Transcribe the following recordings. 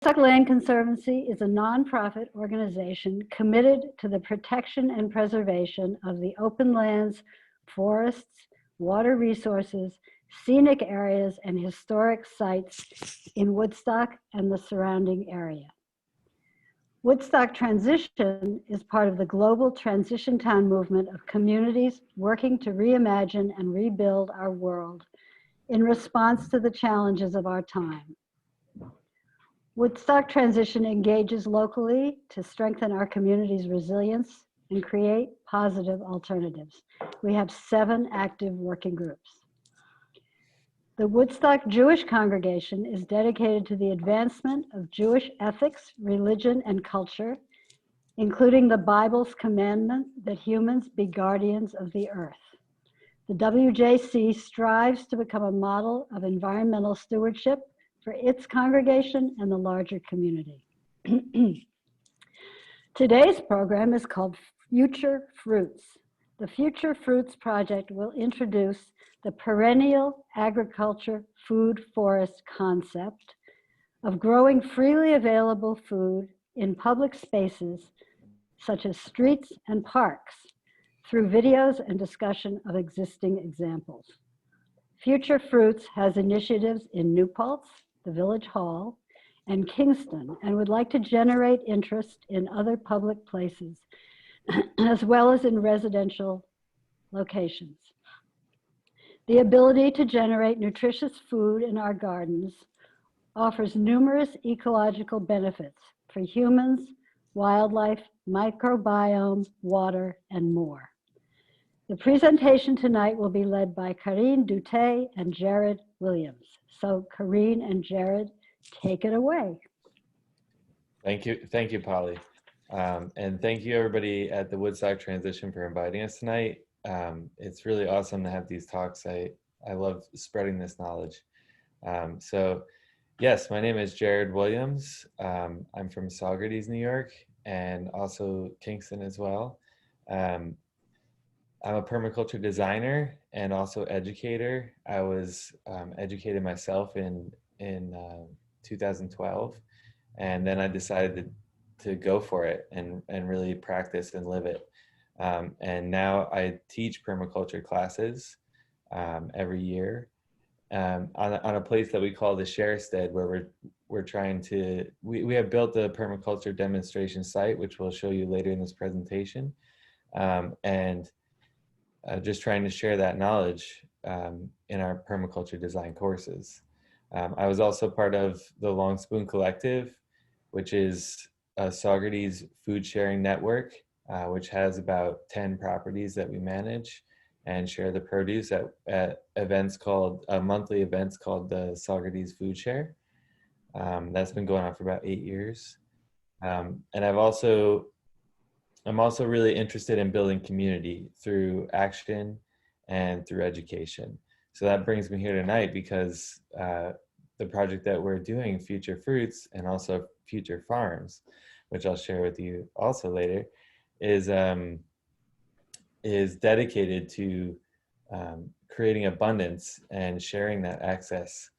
Woodstock Land Conservancy is a nonprofit organization committed to the protection and preservation of the open lands, forests, water resources, scenic areas, and historic sites in Woodstock and the surrounding area. Woodstock Transition is part of the global Transition Town movement of communities working to reimagine and rebuild our world in response to the challenges of our time. Woodstock Transition engages locally to strengthen our community's resilience and create positive alternatives. We have 7 active working groups. The Woodstock Jewish Congregation is dedicated to the advancement of Jewish ethics, religion, and culture, including the Bible's commandment that humans be guardians of the earth. The WJC strives to become a model of environmental stewardship for its congregation and the larger community. Today's program is called Future Fruits. The Future Fruits Project will introduce the perennial agriculture food forest concept of growing freely available food in public spaces such as streets and parks through videos and discussion of existing examples. Future Fruits has initiatives in New Paltz, the Village Hall, and Kingston, and would like to generate interest in other public places, as well as in residential locations. The ability to generate nutritious food in our gardens offers numerous ecological benefits for humans, wildlife, microbiome, water, and more. The presentation tonight will be led by Karine Dutay and Jared Williams. So Karine and Jared, take it away. Thank you, Polly. And thank you everybody at the Woodstock Transition for inviting us tonight. It's really awesome to have these talks. I love spreading this knowledge. So yes, my name is Jared Williams. I'm from Saugerties, New York, and also Kingston as well. I'm a permaculture designer and also educator. I was educated myself in 2012, and then I decided to go for it and really practice and live it. And now I teach permaculture classes every year on a place that we call the Sharestead, where we're trying to, we have built a permaculture demonstration site, which we'll show you later in this presentation. And just trying to share that knowledge in our permaculture design courses. I was also part of the Long Spoon Collective, which is a Saugerties food sharing network, which has about 10 properties that we manage and share the produce at events called, monthly events called the Saugerties Food Share. That's been going on for about 8 years. And I'm also really interested in building community through action and through education. So that brings me here tonight because the project that we're doing, Future Fruits, and also Future Farms, which I'll share with you also later, is dedicated to creating abundance and sharing that access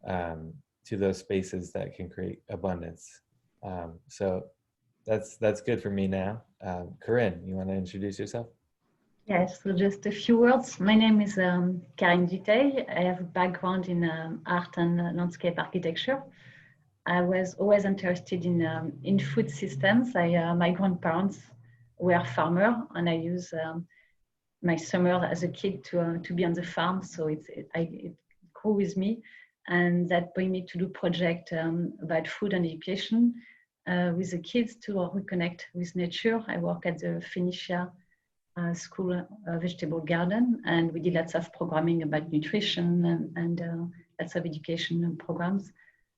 to those spaces that can create abundance. So that's good for me now. Corinne, you want to introduce yourself? Yes, so just a few words. My name is Karine Dutay. I have a background in art and landscape architecture. I was always interested in food systems. My grandparents were farmers, and I used my summer as a kid to be on the farm. So it grew with me, and that bring me to do project about food and education with the kids to reconnect with nature. I work at the Phoenicia school vegetable garden, and we did lots of programming about nutrition and lots of education programs.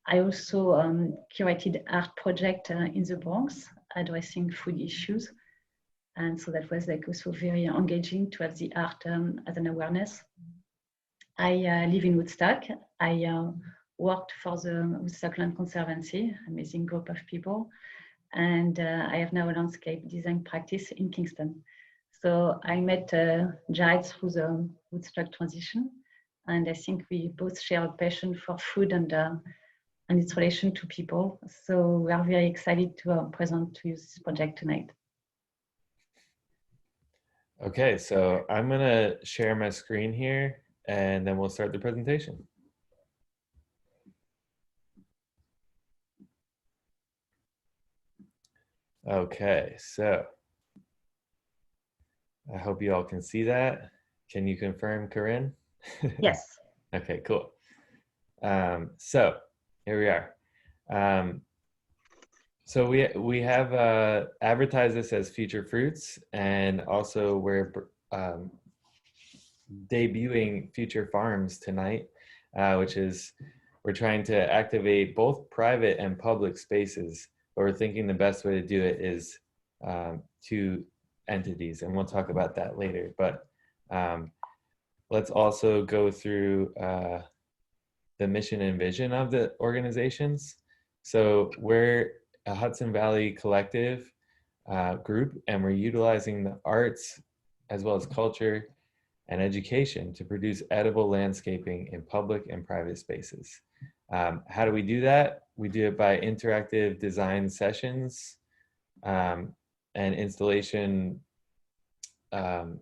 I also curated art project in the Bronx addressing food issues. And so that was like also very engaging to have the art as an awareness. I live in Woodstock. I worked for the Woodstock Land Conservancy, amazing group of people. And I have now a landscape design practice in Kingston. So I met Jared through the Woodstock Transition. And I think we both share a passion for food and and its relation to people. So we are very excited to present to you this project tonight. Okay, so I'm gonna share my screen here and then we'll start the presentation. Okay, so I hope you all can see that. Can you confirm, Corinne? Yes. Okay, cool. So here we are. So we have advertised this as Future Fruits, and also we're debuting Future Farms tonight, which is we're trying to activate both private and public spaces, but we're thinking the best way to do it is two entities, and we'll talk about that later. But let's also go through the mission and vision of the organizations. So we're a Hudson Valley collective group, and we're utilizing the arts as well as culture and education to produce edible landscaping in public and private spaces. How do we do that? We do it by interactive design sessions and installation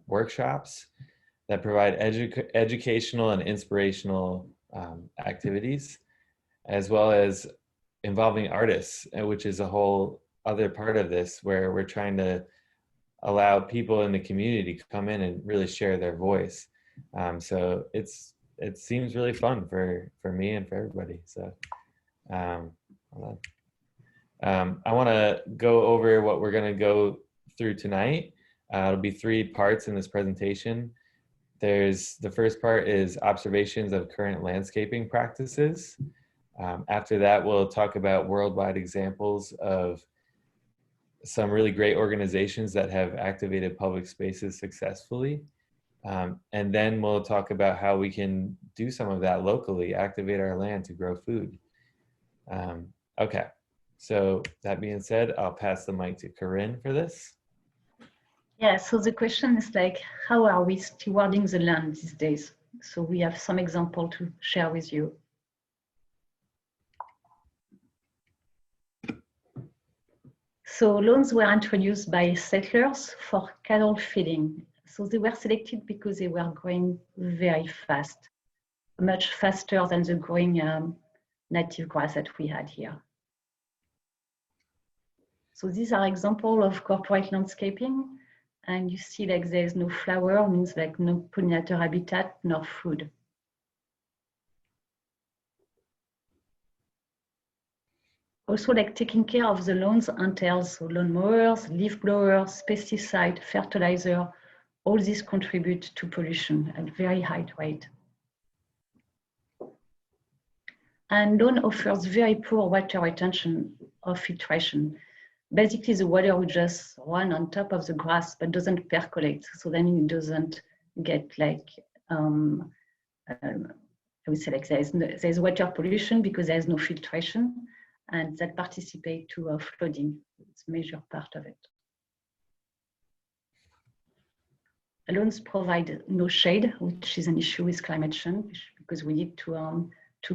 workshops that provide educational and inspirational activities, as well as involving artists, which is a whole other part of this, where we're trying to allow people in the community to come in and really share their voice. So it seems really fun for me and for everybody. So hold on. I want to go over what we're going to go through tonight. It'll be 3 parts in this presentation. The first part is observations of current landscaping practices. After that, we'll talk about worldwide examples of some really great organizations that have activated public spaces successfully. And then we'll talk about how we can do some of that locally, activate our land to grow food. Okay, so that being said, I'll pass the mic to Corinne for this. Yeah, so the question is like, how are we stewarding the land these days? So we have some example to share with you. So lawns were introduced by settlers for cattle feeding. So they were selected because they were growing very fast, much faster than the growing native grass that we had here. So these are examples of corporate landscaping. And you see like there's no flower, means like no pollinator habitat, nor food. Also, like taking care of the lawns entails so lawn mowers, leaf blowers, pesticide, fertilizer, all these contribute to pollution at very high rate. And lawn offers very poor water retention or filtration. Basically, the water will just run on top of the grass, but doesn't percolate. So then it doesn't get like, I would say like there's water pollution because there's no filtration, and that participate to flooding. It's a major part of it. Lawns provide no shade, which is an issue with climate change because we need to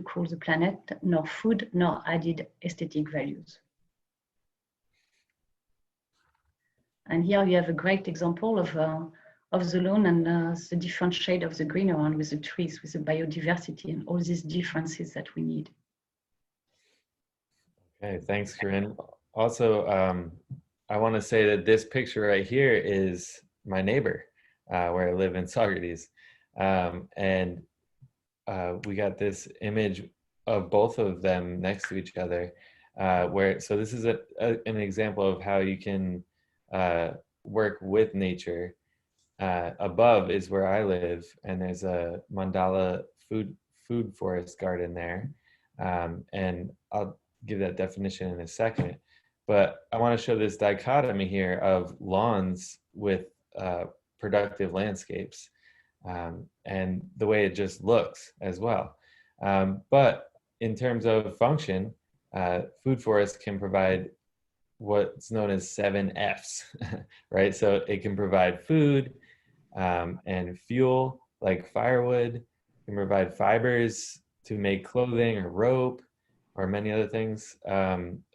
cool the planet, nor food, nor added aesthetic values. And here you have a great example of the lawn and the different shade of the green around with the trees, with the biodiversity and all these differences that we need. Okay, thanks, Corinne. Also, I want to say that this picture right here is my neighbor, where I live in Saugerties. And we got this image of both of them next to each other, so this is an example of how you can work with nature. Above is where I live, and there's a mandala food forest garden there, and I'll give that definition in a second. But I want to show this dichotomy here of lawns with productive landscapes, and the way it just looks as well. But in terms of function, food forests can provide what's known as 7 F's, right? So it can provide food and fuel like firewood, it can provide fibers to make clothing or rope, or many other things.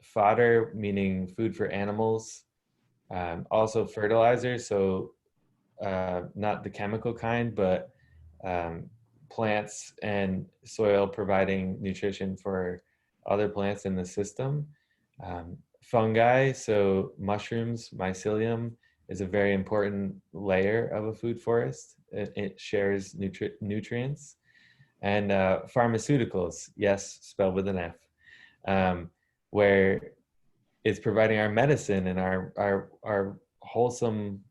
Fodder, meaning food for animals. Also fertilizer, so not the chemical kind, but plants and soil providing nutrition for other plants in the system. Fungi, so mushrooms, mycelium is a very important layer of a food forest. It shares nutrients. And pharmaceuticals, yes, spelled with an F, where it's providing our medicine and our wholesome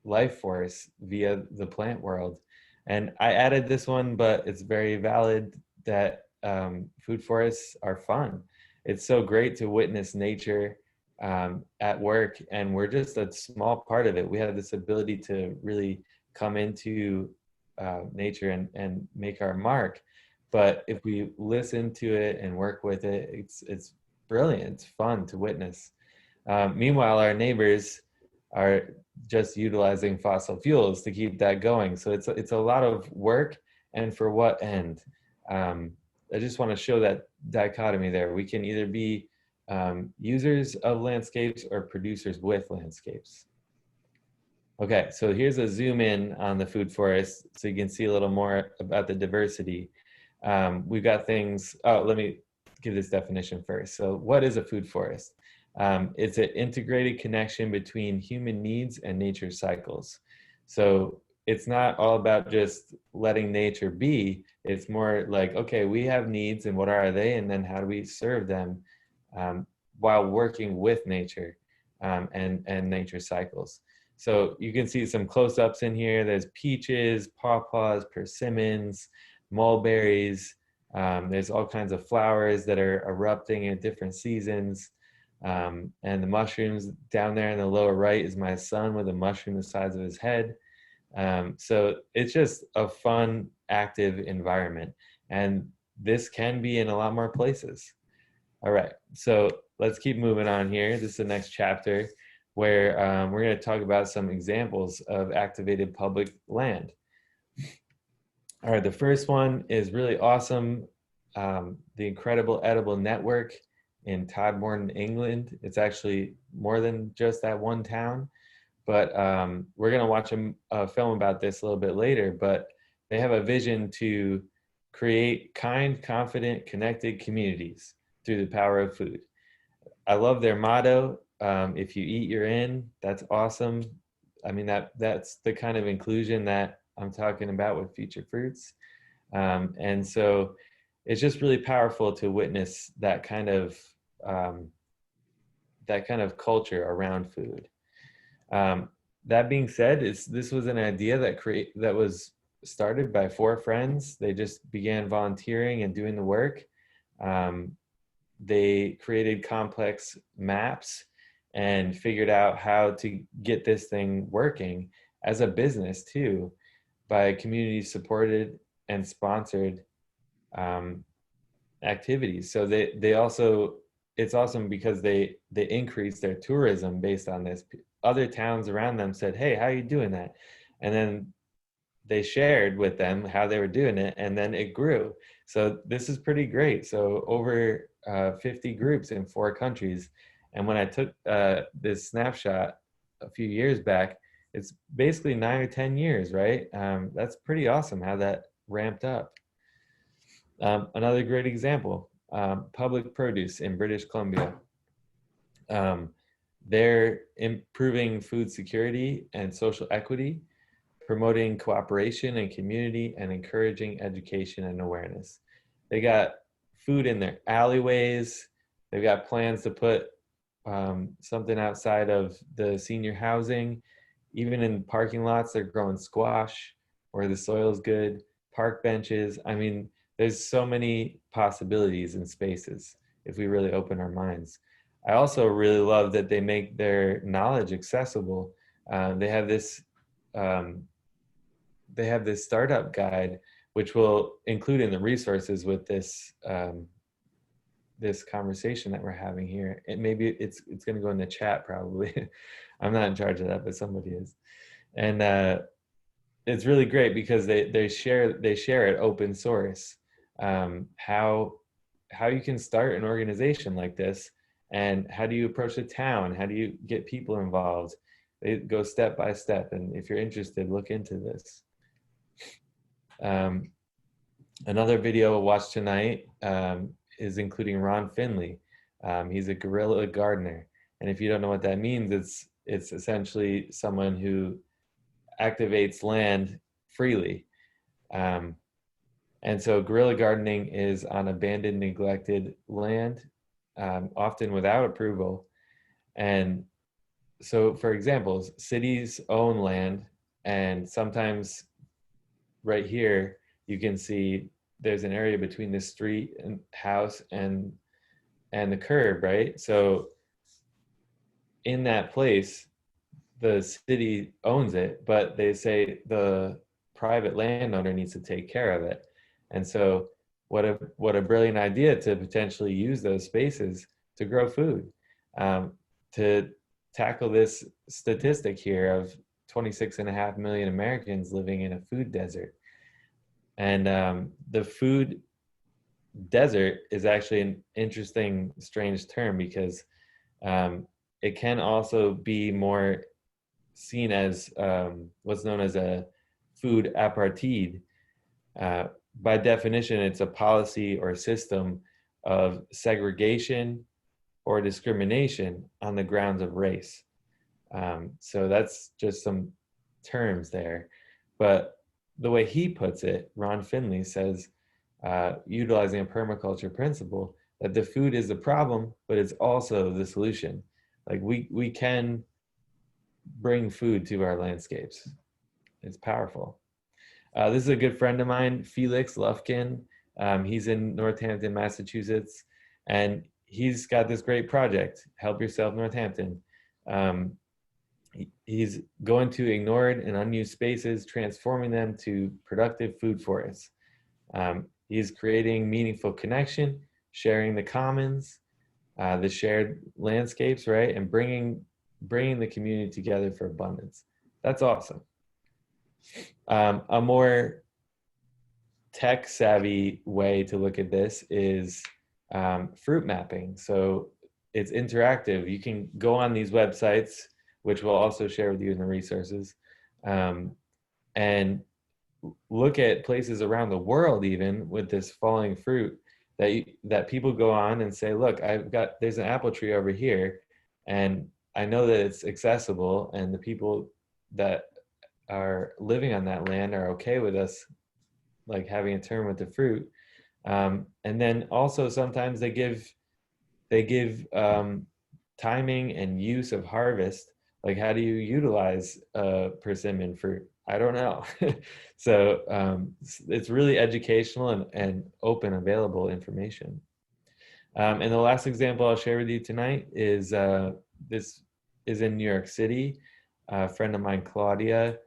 life force via the plant world. And I added this one, but it's very valid that food forests are fun. It's so great to witness nature at work, and we're just a small part of it. We have this ability to really come into nature and make our mark. But if we listen to it and work with it, it's brilliant. It's fun to witness. Meanwhile, our neighbors are just utilizing fossil fuels to keep that going. So it's a lot of work, and for what end? I just want to show that dichotomy there. We can either be users of landscapes or producers with landscapes. Okay, so here's a zoom in on the food forest so you can see a little more about the diversity. We've got things, let me give this definition first. So what is a food forest? It's an integrated connection between human needs and nature cycles. So it's not all about just letting nature be. It's more like, okay, we have needs, and what are they? And then how do we serve them while working with nature and nature cycles? So you can see some close-ups in here. There's peaches, pawpaws, persimmons, mulberries. There's all kinds of flowers that are erupting at different seasons. And the mushrooms down there in the lower right is my son with a mushroom the size of his head. So it's just a fun, active environment. And this can be in a lot more places. All right, so let's keep moving on here. This is the next chapter where we're going to talk about some examples of activated public land. All right, the first one is really awesome. The Incredible Edible Network in Todmorden, England. It's actually more than just that one town, but we're going to watch a film about this a little bit later, but they have a vision to create kind, confident, connected communities through the power of food. I love their motto. If you eat, you're in. That's awesome. I mean, that's the kind of inclusion that I'm talking about with Future Fruits. And so it's just really powerful to witness that kind of culture around food. That being said, this was an idea that was started by 4 friends. They just began volunteering and doing the work. They created complex maps and figured out how to get this thing working as a business too, by community supported and sponsored activities. So they also, it's awesome because they increased their tourism based on this. Other towns around them said, hey, how are you doing that? And then they shared with them how they were doing it, and then it grew. So this is pretty great. So over 50 groups in 4 countries. And when I took this snapshot a few years back, it's basically 9 or 10 years, right? That's pretty awesome how that ramped up. Another great example, Public Produce in British Columbia. They're improving food security and social equity, promoting cooperation and community, and encouraging education and awareness. They got food in their alleyways. They've got plans to put something outside of the senior housing. Even in parking lots, they're growing squash where the soil's good, park benches. I mean, there's so many possibilities and spaces if we really open our minds. I also really love that they make their knowledge accessible. They have this startup guide, which will include in the resources with this this conversation that we're having here. And maybe it's going to go in the chat probably. I'm not in charge of that, but somebody is. And it's really great because they share it open source. How how you can start an organization like this, and how do you approach a town? How do you get people involved? It goes step by step. And if you're interested, look into this. Another video we'll watch tonight is including Ron Finley. He's a guerrilla gardener. And if you don't know what that means, it's essentially someone who activates land freely. And so guerrilla gardening is on abandoned, neglected land, often without approval. And so, for example, cities own land, and sometimes right here, you can see there's an area between the street and house and the curb, right? So in that place, the city owns it, but they say the private landowner needs to take care of it. And so what a brilliant idea to potentially use those spaces to grow food, to tackle this statistic here of 26.5 million Americans living in a food desert. And the food desert is actually an interesting, strange term, because it can also be more seen as what's known as a food apartheid. By definition, it's a policy or system of segregation or discrimination on the grounds of race. So that's just some terms there. But the way he puts it, Ron Finley says, utilizing a permaculture principle, that the food is the problem, but it's also the solution. Like we can bring food to our landscapes. It's powerful. This is a good friend of mine, Felix Lufkin. He's in Northampton, Massachusetts, and he's got this great project, Help Yourself Northampton. He's going to ignored and unused spaces, transforming them to productive food forests. He's creating meaningful connection, sharing the commons, the shared landscapes, right? And bringing the community together for abundance. That's awesome. A more tech savvy way to look at this is fruit mapping. So it's interactive. You can go on these websites, which we'll also share with you in the resources, and look at places around the world, even with this falling fruit, that people go on and say, look, there's an apple tree over here, and I know that it's accessible, and the people that are living on that land are okay with us like having a turn with the fruit. And then also sometimes they give timing and use of harvest. Like, how do you utilize persimmon fruit? I don't know. So it's really educational and open, available information. And the last example I'll share with you tonight is this is in New York City. A friend of mine, Claudia,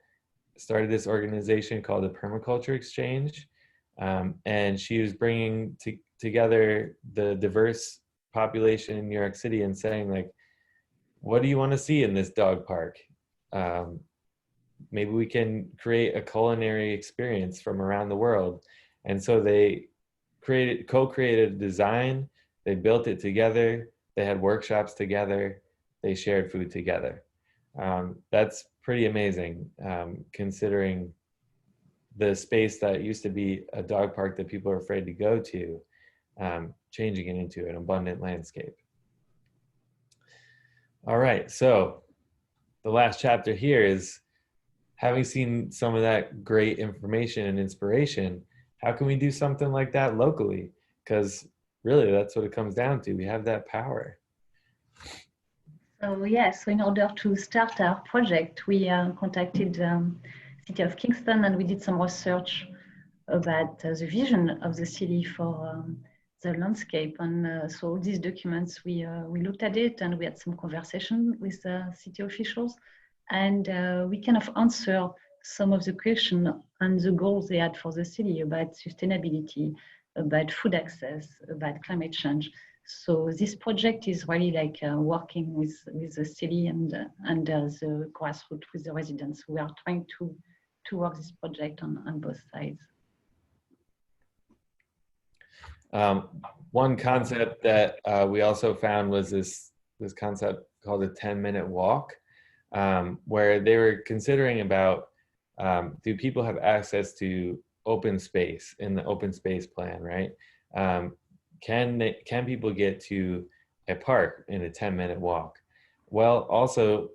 started this organization called the Permaculture Exchange. And she was bringing together the diverse population in New York City and saying, like, what do you want to see in this dog park? Maybe we can create a culinary experience from around the world. And so they co-created a design, they built it together, they had workshops together, they shared food together. That's pretty amazing, considering the space that used to be a dog park that people are afraid to go to, changing it into an abundant landscape. All right, so the last chapter here is, having seen some of that great information and inspiration, how can we do something like that locally? Because really, that's what it comes down to. We have that power. So yes, so in order to start our project, we contacted City of Kingston, and we did some research about the vision of the city for the landscape. And so all these documents, we looked at it, and we had some conversation with city officials, and we kind of answer some of the questions and the goals they had for the city about sustainability, about food access, about climate change. So this project is really like working with the city and the grassroots with the residents. We are trying to work this project on both sides. One concept that we also found was this concept called a 10-minute walk, where they were considering about, do people have access to open space in the open space plan, right? Can people get to a park in a 10-minute walk? Well, also,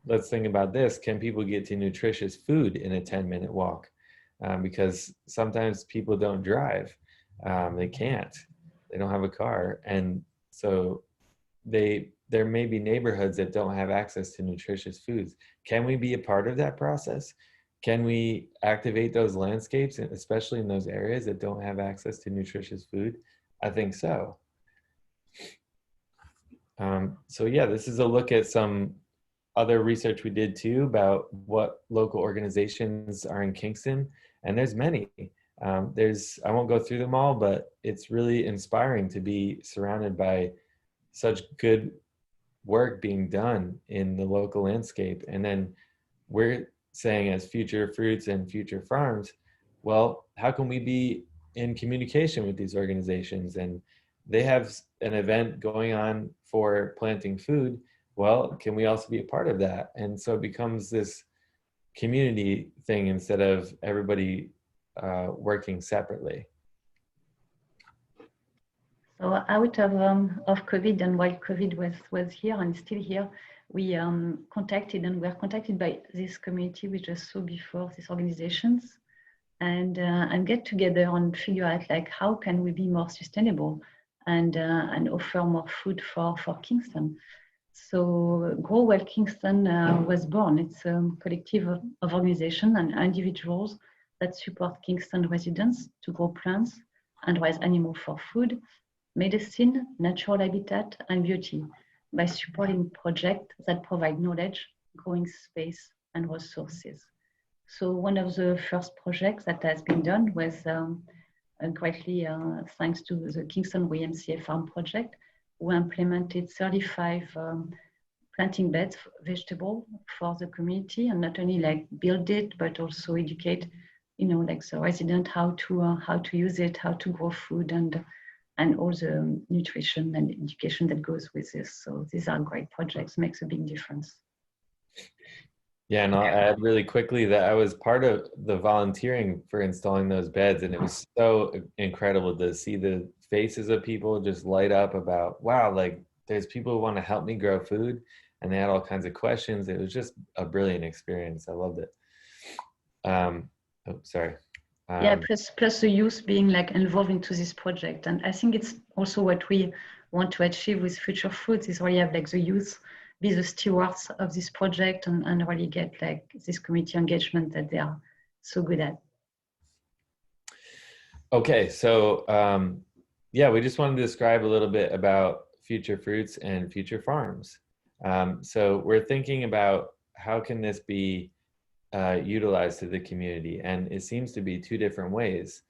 let's think about this. Can people get to nutritious food in a 10-minute walk? Because sometimes people don't drive. They can't. They don't have a car. And so there may be neighborhoods that don't have access to nutritious foods. Can we be a part of that process? Can we activate those landscapes, especially in those areas that don't have access to nutritious food? I think so. So yeah, this is a look at some other research we did too about what local organizations are in Kingston, and there's many. I won't go through them all, but it's really inspiring to be surrounded by such good work being done in the local landscape. And then we're saying, as Future Fruits and Future Farms, well, how can we be in communication with these organizations? And they have an event going on for planting food. Well, can we also be a part of that? And so it becomes this community thing instead of everybody working separately. So out of COVID, and while COVID was here and still here, we contacted and were contacted by this community we just saw before, these organizations, and get together and figure out like how can we be more sustainable and offer more food for Kingston. So Grow Well Kingston was born. It's a collective of organizations and individuals that support Kingston residents to grow plants and raise animals for food, medicine, natural habitat, and beauty by supporting projects that provide knowledge, growing space, and resources. So one of the first projects that has been done was greatly thanks to the Kingston YMCA Farm Project, we implemented 35 planting beds, vegetable for the community, and not only like build it, but also educate, like the resident how to use it, how to grow food, and all the nutrition and education that goes with this. So these are great projects, makes a big difference. Yeah, and I'll add really quickly that I was part of the volunteering for installing those beds, and it was so incredible to see the faces of people just light up about, wow, like there's people who want to help me grow food, and they had all kinds of questions. It was just a brilliant experience. I loved it. Sorry. Yeah, plus the youth being like involved into this project. And I think it's also what we want to achieve with Future Fruits is really have like the youth be the stewards of this project and really get like this community engagement that they are so good at. Okay, so yeah, we just wanted to describe a little bit about Future Fruits and Future Farms. So we're thinking about how can this be utilized to the community, and it seems to be two different ways.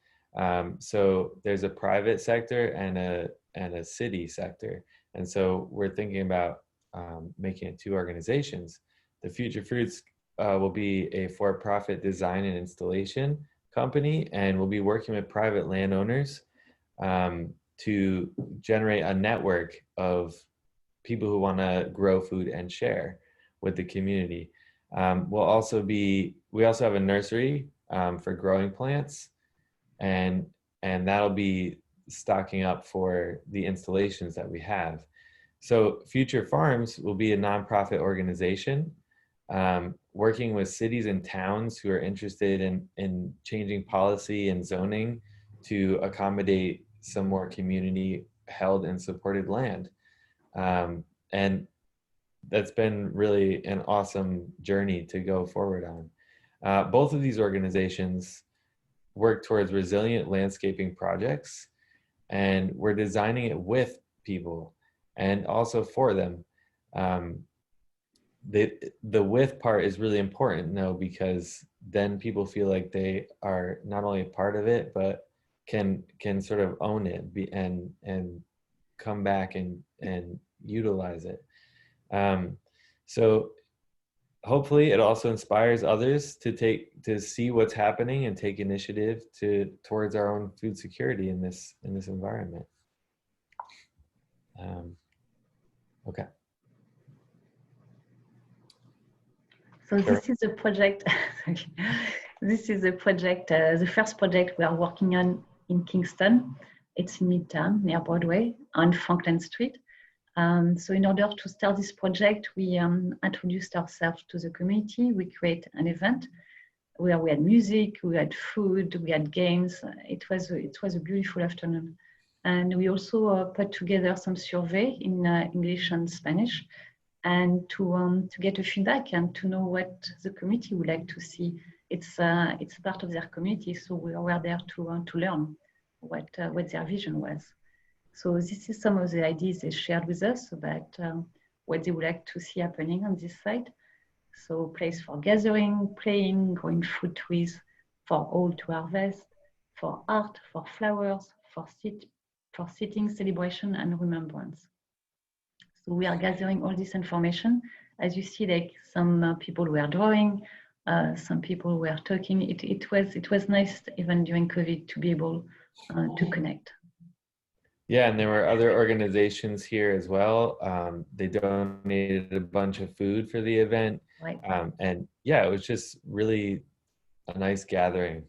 So there's a private sector and a city sector, and so we're thinking about making it two organizations. The Future Fruits will be a for-profit design and installation company, and we'll be working with private landowners to generate a network of people who want to grow food and share with the community. We also have a nursery for growing plants, and that'll be stocking up for the installations that we have. So Future Farms will be a nonprofit organization working with cities and towns who are interested in changing policy and zoning to accommodate some more community held and supported land. And that's been really an awesome journey to go forward on. Both of these organizations work towards resilient landscaping projects, and we're designing it with people and also for them. The with part is really important though, because then people feel like they are not only a part of it, but can sort of own it and come back and utilize it. So hopefully it also inspires others to see what's happening and take initiative towards our own food security in this environment. Okay. So this is a project. This is a project, the first project we are working on in Kingston. It's in Midtown near Broadway on Franklin Street. So in order to start this project, we introduced ourselves to the community. We create an event where we had music, we had food, we had games. It was a beautiful afternoon. And we also put together some survey in English and Spanish, and to get a feedback and to know what the community would like to see. It's part of their community, so we were there to learn what their vision was. So this is some of the ideas they shared with us about what they would like to see happening on this site. So place for gathering, playing, growing fruit trees, for all to harvest, for art, for flowers, for sitting, celebration, and remembrance. So we are gathering all this information. As you see, like some people were drawing, some people were talking. It was nice even during COVID to be able to connect. Yeah, and there were other organizations here as well. They donated a bunch of food for the event. Right. And yeah, it was just really a nice gathering.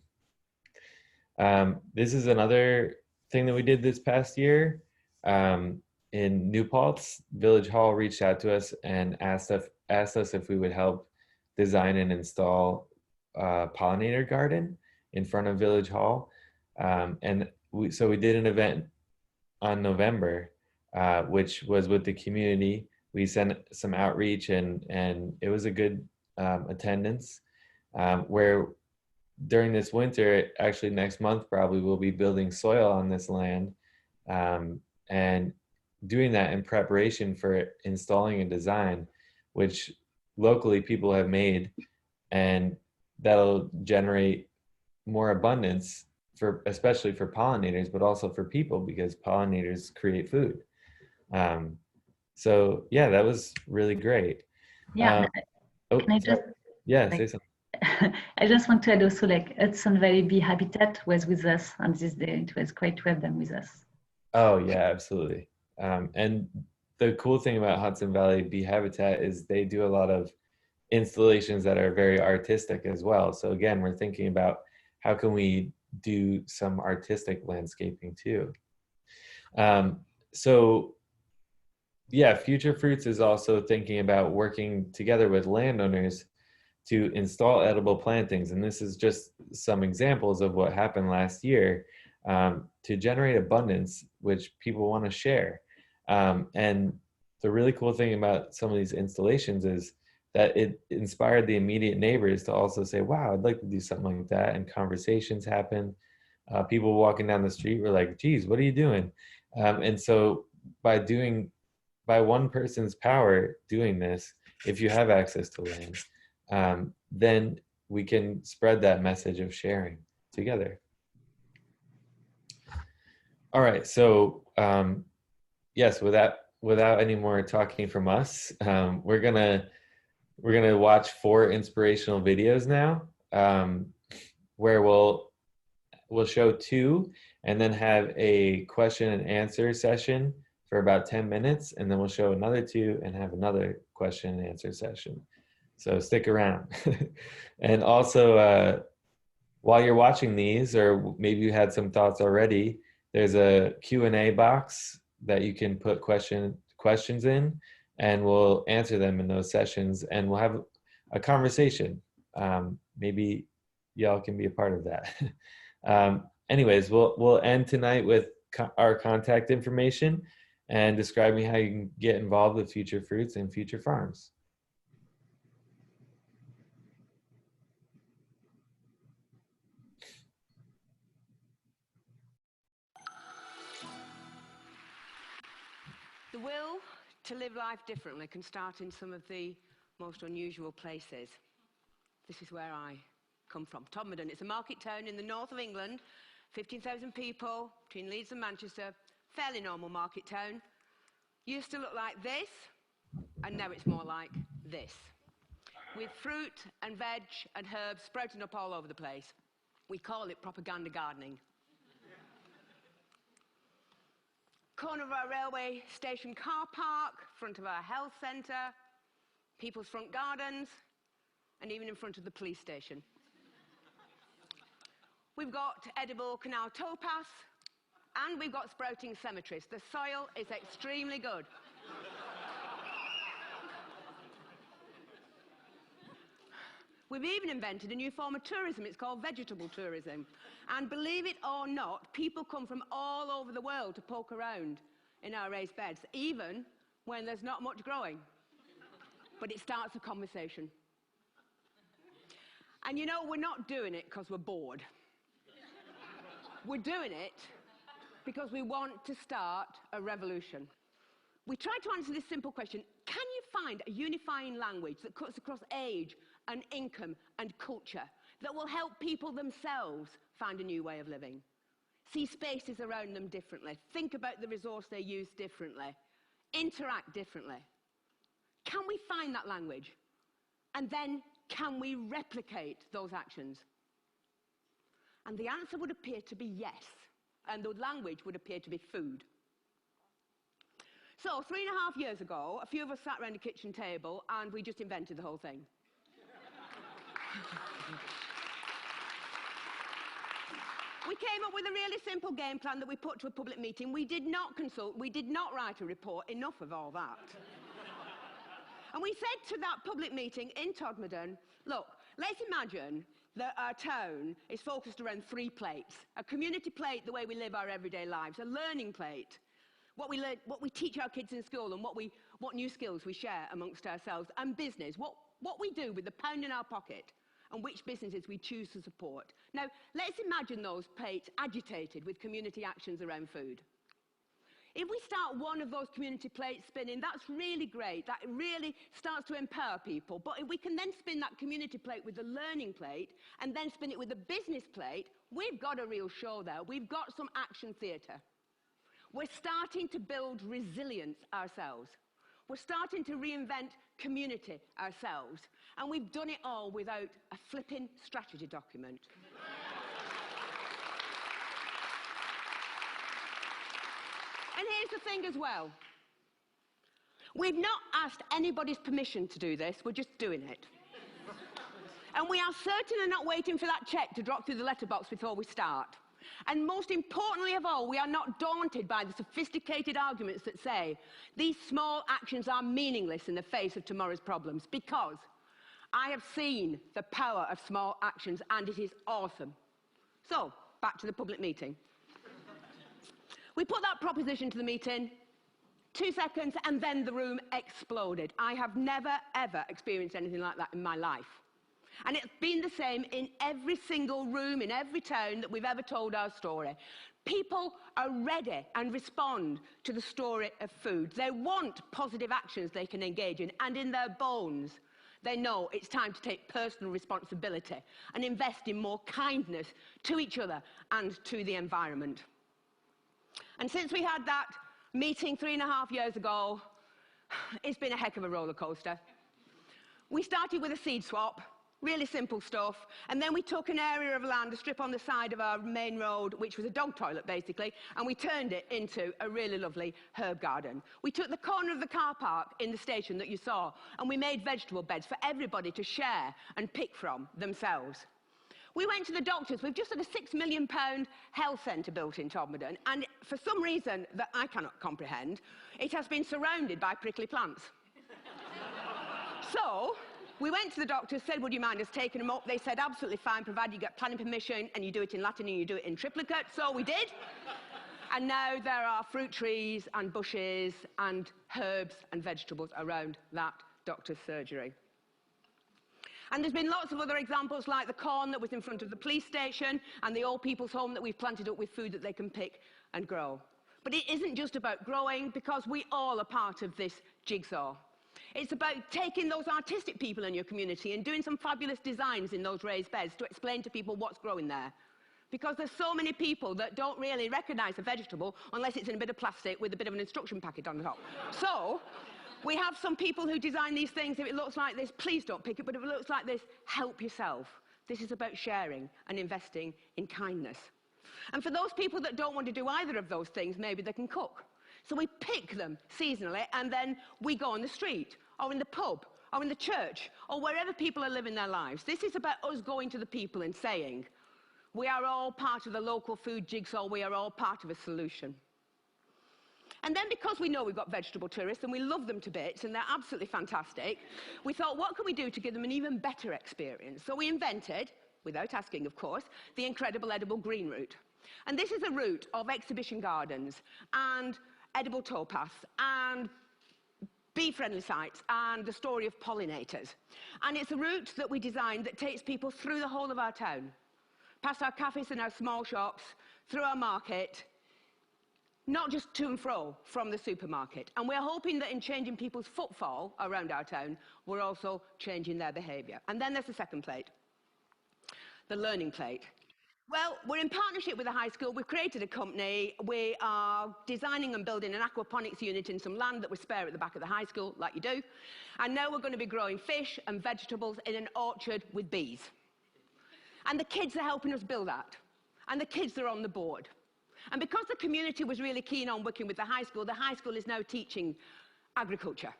This is another thing that we did this past year. In New Paltz, Village Hall reached out to us and asked us if we would help design and install a pollinator garden in front of Village Hall. And so we did an event on November, which was with the community. We sent some outreach and it was a good attendance, where during this winter, actually next month probably, we'll be building soil on this land, and doing that in preparation for installing a design which locally people have made, and that'll generate more abundance for, especially for pollinators, but also for people, because pollinators create food. So yeah, that was really great. Yeah. Can I just, yeah, say something. I just want to add also, like, Hudson Valley Bee Habitat was with us on this day. It was great to have them with us. Oh yeah, absolutely. And the cool thing about Hudson Valley Bee Habitat is they do a lot of installations that are very artistic as well. So again, we're thinking about how can we do some artistic landscaping too. So yeah, Future Fruits is also thinking about working together with landowners to install edible plantings. And this is just some examples of what happened last year, to generate abundance, which people want to share. And the really cool thing about some of these installations is that it inspired the immediate neighbors to also say, wow, I'd like to do something like that. And conversations happen. People walking down the street were like, geez, what are you doing? And so by one person's power doing this, if you have access to land, then we can spread that message of sharing together. All right, so yes, without any more talking from us, we're gonna watch 4 inspirational videos now, where we'll show 2 and then have a question and answer session for about 10 minutes, and then we'll show another 2 and have another question and answer session. So stick around. And also, while you're watching these, or maybe you had some thoughts already, there's a Q&A box that you can put questions in, and we'll answer them in those sessions, and we'll have a conversation. Maybe y'all can be a part of that. Anyways, we'll end tonight with our contact information and describing how you can get involved with Future Fruits and Future Farms. The will to live life differently can start in some of the most unusual places. This is where I come from, Todmorden. It's a market town in the north of England, 15,000 people between Leeds and Manchester, fairly normal market town. Used to look like this, and now it's more like this. with fruit and veg and herbs sprouting up all over the place. We call it propaganda gardening. Corner of our railway station car park, front of our health centre, people's front gardens, and even in front of the police station. We've got edible canal towpaths, and we've got sprouting cemeteries. The soil is extremely good. We've even invented a new form of tourism. It's called vegetable tourism. And believe it or not, people come from all over the world to poke around in our raised beds, even when there's not much growing. But it starts a conversation. And you know, we're not doing it because we're bored. We're doing it because we want to start a revolution. We try to answer this simple question: can you find a unifying language that cuts across age and income and culture that will help people themselves find a new way of living? See spaces around them differently, think about the resource they use differently, interact differently. Can we find that language? And then can we replicate those actions? And the answer would appear to be yes, and the language would appear to be food. So 3.5 years ago, a few of us sat around a kitchen table and we just invented the whole thing. We came up with a really simple game plan that we put to a public meeting. We did not consult, we did not write a report, enough of all that. And we said to that public meeting in Todmorden, look, let's imagine that our town is focused around 3 plates. A community plate, the way we live our everyday lives. A learning plate, what we teach our kids in school and what new skills we share amongst ourselves. And business, what we do with the pound in our pocket and which businesses we choose to support. Now, let's imagine those plates agitated with community actions around food. If we start one of those community plates spinning, that's really great. That really starts to empower people. But if we can then spin that community plate with the learning plate and then spin it with the business plate, we've got a real show there. We've got some action theatre. We're starting to build resilience ourselves. We're starting to reinvent community ourselves. And we've done it all without a flipping strategy document. And here's the thing as well. We've not asked anybody's permission to do this, we're just doing it. And we are certainly not waiting for that cheque to drop through the letterbox before we start. And most importantly of all, we are not daunted by the sophisticated arguments that say these small actions are meaningless in the face of tomorrow's problems, because I have seen the power of small actions and it is awesome. So, back to the public meeting. We put that proposition to the meeting, 2 seconds, and then the room exploded. I have never, ever experienced anything like that in my life. And it's been the same in every single room, in every town that we've ever told our story. People are ready and respond to the story of food. They want positive actions they can engage in, and in their bones, they know it's time to take personal responsibility and invest in more kindness to each other and to the environment. And since we had that meeting 3.5 years ago, it's been a heck of a roller coaster. We started with a seed swap, really simple stuff, and then we took an area of land, a strip on the side of our main road, which was a dog toilet basically, and we turned it into a really lovely herb garden. We took the corner of the car park in the station that you saw, and we made vegetable beds for everybody to share and pick from themselves. We went to the doctors. We've just had a £6 million health centre built in Todmorden, and for some reason that I cannot comprehend, it has been surrounded by prickly plants. So we went to the doctors, said, would you mind us taking them up? They said, absolutely fine, provided you get planning permission and you do it in Latin and you do it in triplicate. So we did. And now there are fruit trees and bushes and herbs and vegetables around that doctor's surgery. And there's been lots of other examples, like the corn that was in front of the police station and the old people's home that we've planted up with food that they can pick and grow. But it isn't just about growing, because we all are part of this jigsaw. It's about taking those artistic people in your community and doing some fabulous designs in those raised beds to explain to people what's growing there. Because there's so many people that don't really recognise a vegetable unless it's in a bit of plastic with a bit of an instruction packet on the top. So We have some people who design these things. If it looks like this, please don't pick it. But if it looks like this, help yourself. This is about sharing and investing in kindness. And for those people that don't want to do either of those things, maybe they can cook. So we pick them seasonally, and then we go on the street, or in the pub, or in the church, or wherever people are living their lives. This is about us going to the people and saying, we are all part of the local food jigsaw, we are all part of a solution. And then because we know we've got vegetable tourists and we love them to bits and they're absolutely fantastic, we thought, what can we do to give them an even better experience? So we invented, without asking of course, the incredible edible green route. And this is a route of exhibition gardens and edible towpaths and bee-friendly sites and the story of pollinators. And it's a route that we designed that takes people through the whole of our town, past our cafes and our small shops, through our market, not just to and fro from the supermarket. And we're hoping that in changing people's footfall around our town, we're also changing their behaviour. And then there's the second plate, the learning plate. Well, we're in partnership with the high school. We've created a company. We are designing and building an aquaponics unit in some land that we spare at the back of the high school, like you do. And now we're going to be growing fish and vegetables in an orchard with bees. And the kids are helping us build that. And the kids are on the board. And because the community was really keen on working with the high school is now teaching agriculture.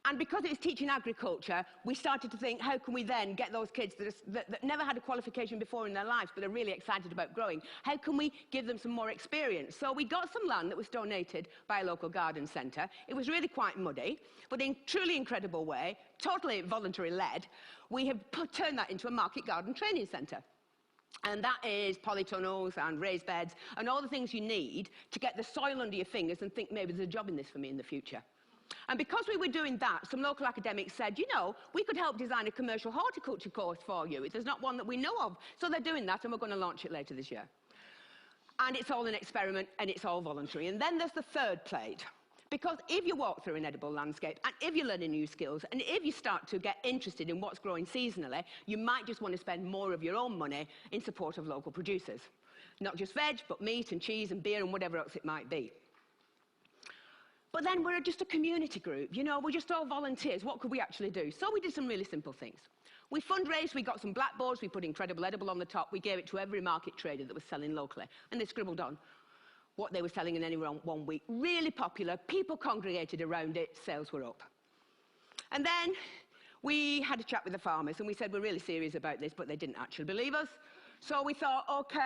And because it's teaching agriculture, we started to think, how can we then get those kids that never had a qualification before in their lives but are really excited about growing, how can we give them some more experience? So we got some land that was donated by a local garden centre. It was really quite muddy, but in a truly incredible way, totally voluntary-led, we have turned that into a market garden training centre. And that is polytunnels and raised beds and all the things you need to get the soil under your fingers and think, maybe there's a job in this for me in the future. And because we were doing that, some local academics said, you know, we could help design a commercial horticulture course for you. There's not one that we know of. So they're doing that, and we're going to launch it later this year. And it's all an experiment, and it's all voluntary. And then there's the third plate. Because if you walk through an edible landscape, and if you're learning new skills, and if you start to get interested in what's growing seasonally, you might just want to spend more of your own money in support of local producers. Not just veg, but meat and cheese and beer and whatever else it might be. But then we're just a community group, you know, we're just all volunteers. What could we actually do? So we did some really simple things. We fundraised, we got some blackboards, we put Incredible Edible on the top, we gave it to every market trader that was selling locally, and they scribbled on what they were selling in any one week. Really popular, people congregated around it, sales were up. And then we had a chat with the farmers, and we said, we're really serious about this, but they didn't actually believe us. So we thought, OK,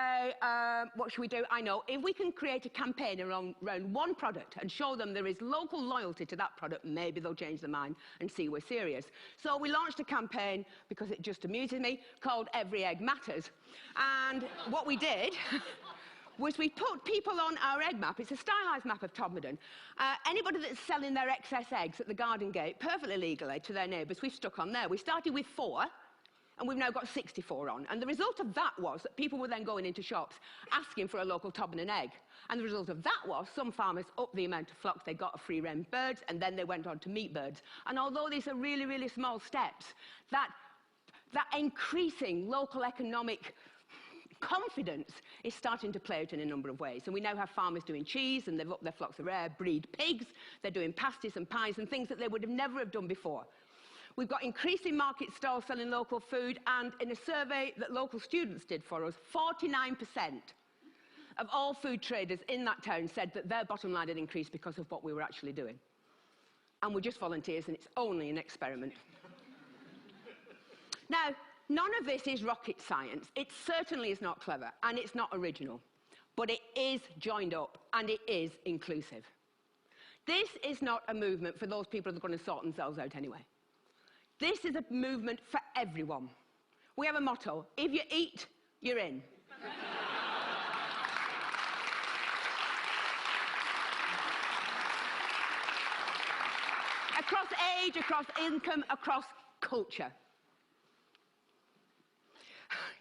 what should we do? I know, if we can create a campaign around one product and show them there is local loyalty to that product, maybe they'll change their mind and see we're serious. So we launched a campaign, because it just amuses me, called Every Egg Matters. And what we did was we put people on our egg map. It's a stylised map of Todmorden. Anybody that's selling their excess eggs at the garden gate, perfectly legally, to their neighbours, we've stuck on there. We started with 4. And we've now got 64 on. And the result of that was that people were then going into shops asking for a local Todmorden egg. And the result of that was some farmers upped the amount of flocks they got of free-range birds, and then they went on to meat birds. And although these are really, really small steps, that increasing local economic confidence is starting to play out in a number of ways. And we now have farmers doing cheese, and they've upped their flocks of rare breed pigs. They're doing pasties and pies and things that they would have never have done before. We've got increasing market stalls selling local food, and in a survey that local students did for us, 49% of all food traders in that town said that their bottom line had increased because of what we were actually doing. And we're just volunteers, and it's only an experiment. Now, none of this is rocket science. It certainly is not clever, and it's not original. But it is joined up, and it is inclusive. This is not a movement for those people that are going to sort themselves out anyway. This is a movement for everyone. We have a motto: if you eat, you're in. Across age, across income, across culture.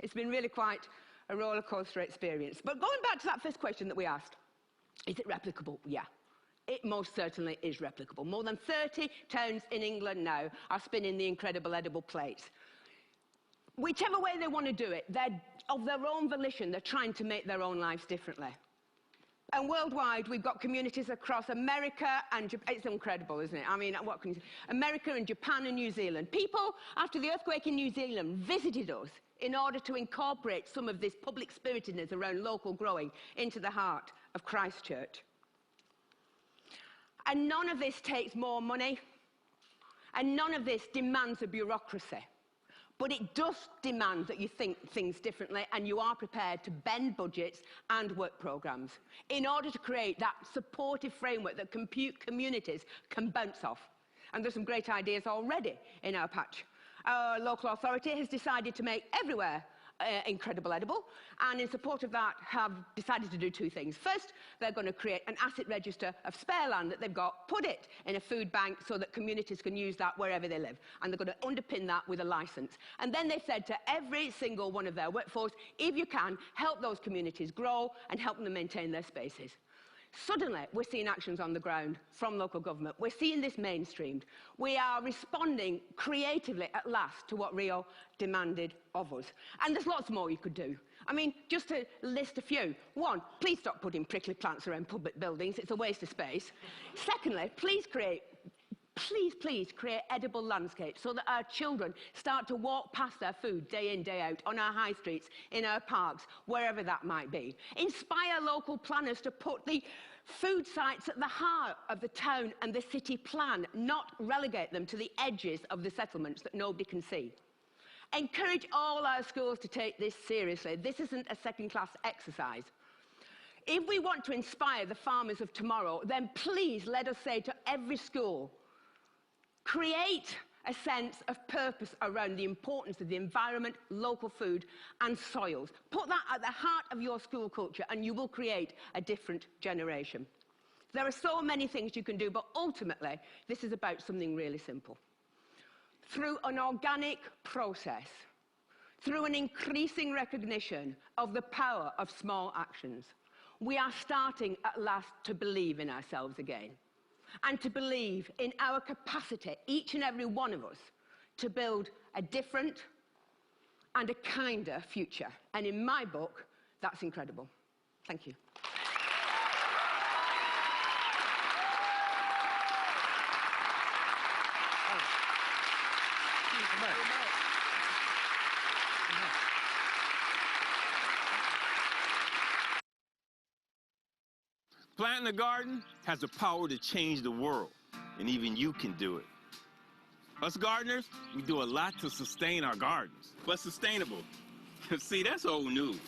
It's been really quite a roller coaster experience. But going back to that first question that we asked, is it replicable? Yeah. It most certainly is replicable. More than 30 towns in England now are spinning the incredible edible plates. Whichever way they want to do it, they're of their own volition, they're trying to make their own lives differently. And worldwide, we've got communities across America and Japan. It's incredible, isn't it? I mean, what can you say? America and Japan and New Zealand. People, after the earthquake in New Zealand, visited us in order to incorporate some of this public spiritedness around local growing into the heart of Christchurch. And none of this takes more money, and none of this demands a bureaucracy. But it does demand that you think things differently and you are prepared to bend budgets and work programs in order to create that supportive framework that communities can bounce off. And there's some great ideas already in our patch. Our local authority has decided to make everywhere incredible edible, and in support of that have decided to do two things. First, they're going to create an asset register of spare land that they've got, put it in a food bank so that communities can use that wherever they live, and they're going to underpin that with a license. And then they've said to every single one of their workforce, if you can, help those communities grow and help them maintain their spaces. Suddenly, we're seeing actions on the ground from local government. We're seeing this mainstreamed. We are responding creatively at last to what Rio demanded of us. And there's lots more you could do. I mean, just to list a few. One, please stop putting prickly plants around public buildings. It's a waste of space. Secondly, please create edible landscapes so that our children start to walk past their food day in, day out, on our high streets, in our parks, wherever that might be. Inspire local planners to put the food sites at the heart of the town and the city plan, not relegate them to the edges of the settlements that nobody can see. Encourage all our schools to take this seriously. This isn't a second-class exercise. If we want to inspire the farmers of tomorrow, then please let us say to every school, create a sense of purpose around the importance of the environment, local food, and soils. Put that at the heart of your school culture, and you will create a different generation. There are so many things you can do, but ultimately, this is about something really simple. Through an organic process, through an increasing recognition of the power of small actions, we are starting at last to believe in ourselves again, and to believe in our capacity, each and every one of us, to build a different and a kinder future. And in my book, that's incredible. Thank you. Planting a garden has the power to change the world, and even you can do it. Us gardeners, we do a lot to sustain our gardens, but sustainable. See, that's old news,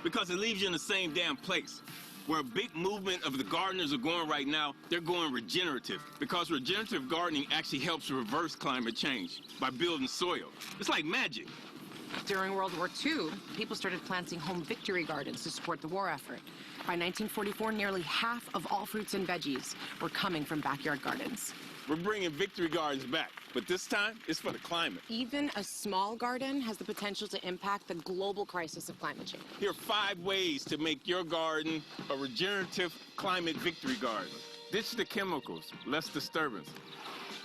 because it leaves you in the same damn place. Where a big movement of the gardeners are going right now, they're going regenerative, because regenerative gardening actually helps reverse climate change by building soil. It's like magic. During World War II, people started planting home victory gardens to support the war effort. By 1944, nearly half of all fruits and veggies were coming from backyard gardens. We're bringing victory gardens back, but this time, it's for the climate. Even a small garden has the potential to impact the global crisis of climate change. Here are 5 ways to make your garden a regenerative climate victory garden. Ditch the chemicals, less disturbance.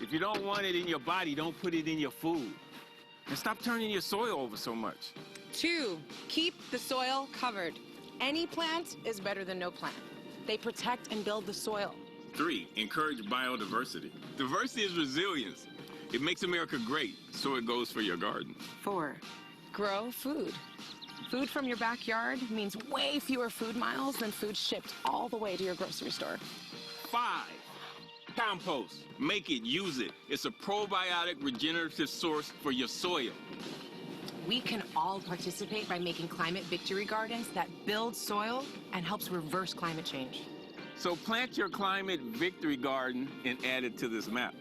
If you don't want it in your body, don't put it in your food. And stop turning your soil over so much. 2, keep the soil covered. Any plant is better than no plant. They protect and build the soil. 3, encourage biodiversity. Diversity is resilience. It makes America great, so it goes for your garden. 4, grow food. Food from your backyard means way fewer food miles than food shipped all the way to your grocery store. 5, compost. Make it, use it. It's a probiotic regenerative source for your soil. We can all participate by making climate victory gardens that build soil and helps reverse climate change. So plant your climate victory garden and add it to this map.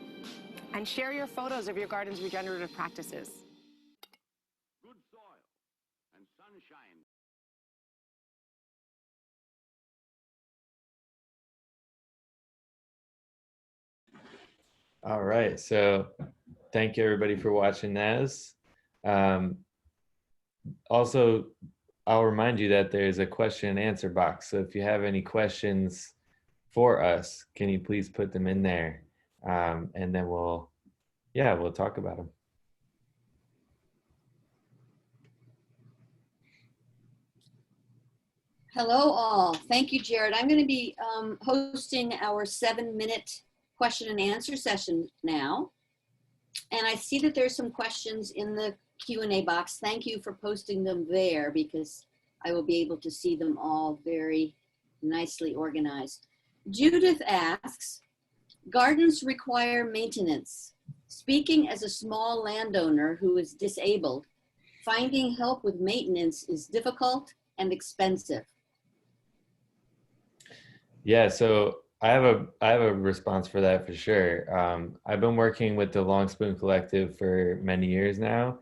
And share your photos of your garden's regenerative practices. Good soil and sunshine. All right, so thank you everybody for watching this. Also, I'll remind you that there's a question and answer box. So if you have any questions for us, can you please put them in there? And then we'll talk about them. Hello all. Thank you, Jared. I'm going to be hosting our 7-minute question and answer session now. And I see that there's some questions in the Q&A box. Thank you for posting them there because I will be able to see them all very nicely organized. Judith asks, gardens require maintenance. Speaking as a small landowner who is disabled, finding help with maintenance is difficult and expensive. Yeah, so I have a response for that for sure. I've been working with the Long Spoon Collective for many years now,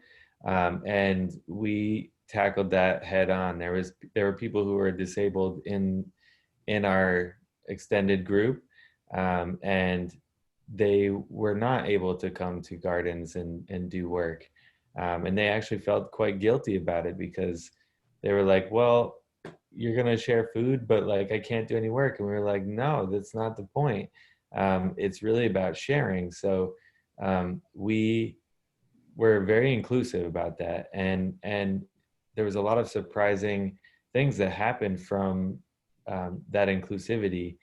and we tackled that head on. There were people who were disabled in our extended group, and they were not able to come to gardens and do work, and they actually felt quite guilty about it because they were like, well, you're gonna share food, but like I can't do any work. And we were like, no, that's not the point. It's really about sharing. So we were very inclusive about that, and there was a lot of surprising things that happened from that inclusivity,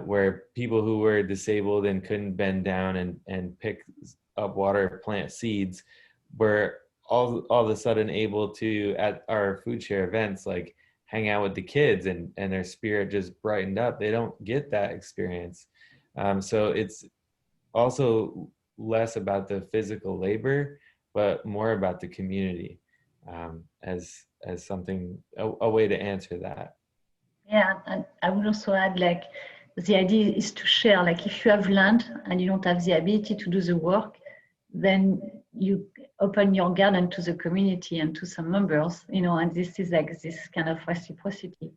where people who were disabled and couldn't bend down and pick up water, plant seeds, were all of a sudden able to, at our food share events, like hang out with the kids, and their spirit just brightened up. They don't get that experience. So it's also less about the physical labor, but more about the community, as something, a way to answer that. Yeah, and I would also add, like, the idea is to share. Like, if you have land and you don't have the ability to do the work, then you open your garden to the community and to some members, you know, and this is like this kind of reciprocity.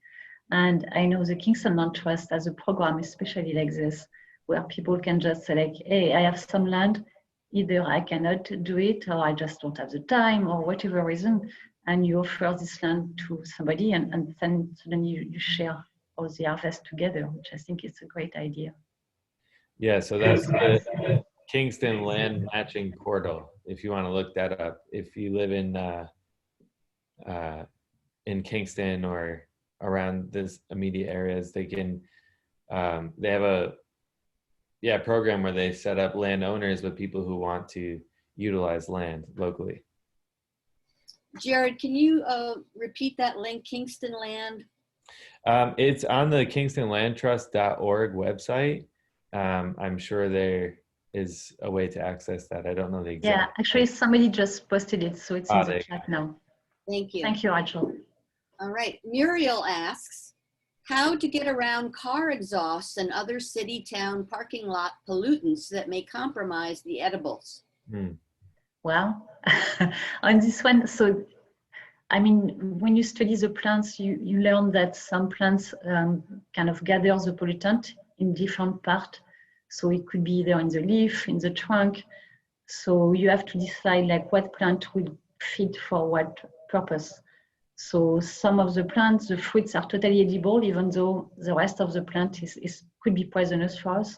And I know the Kingston Land Trust has a program especially like this, where people can just say like, hey, I have some land, either I cannot do it, or I just don't have the time, or whatever reason, and you offer this land to somebody, and then suddenly you share all the harvest together, which I think is a great idea. Yeah, so that's the Kingston Land Matching Portal, if you want to look that up. If you live in Kingston or around this immediate areas, they can they have a program where they set up landowners with people who want to utilize land locally. Jared, can you repeat that link, Kingston Land? It's on the kingstonlandtrust.org website. I'm sure there is a way to access that. I don't know the exact. Yeah, actually somebody just posted it, so it's in the chat now. Thank you. Thank you, Rachel. All right, Muriel asks, how to get around car exhausts and other city town parking lot pollutants that may compromise the edibles? Well, on this one, so I mean, when you study the plants, you learn that some plants kind of gather the pollutant in different parts. So it could be either in the leaf, in the trunk. So you have to decide like what plant will fit for what purpose. So some of the plants, the fruits are totally edible, even though the rest of the plant could be poisonous for us.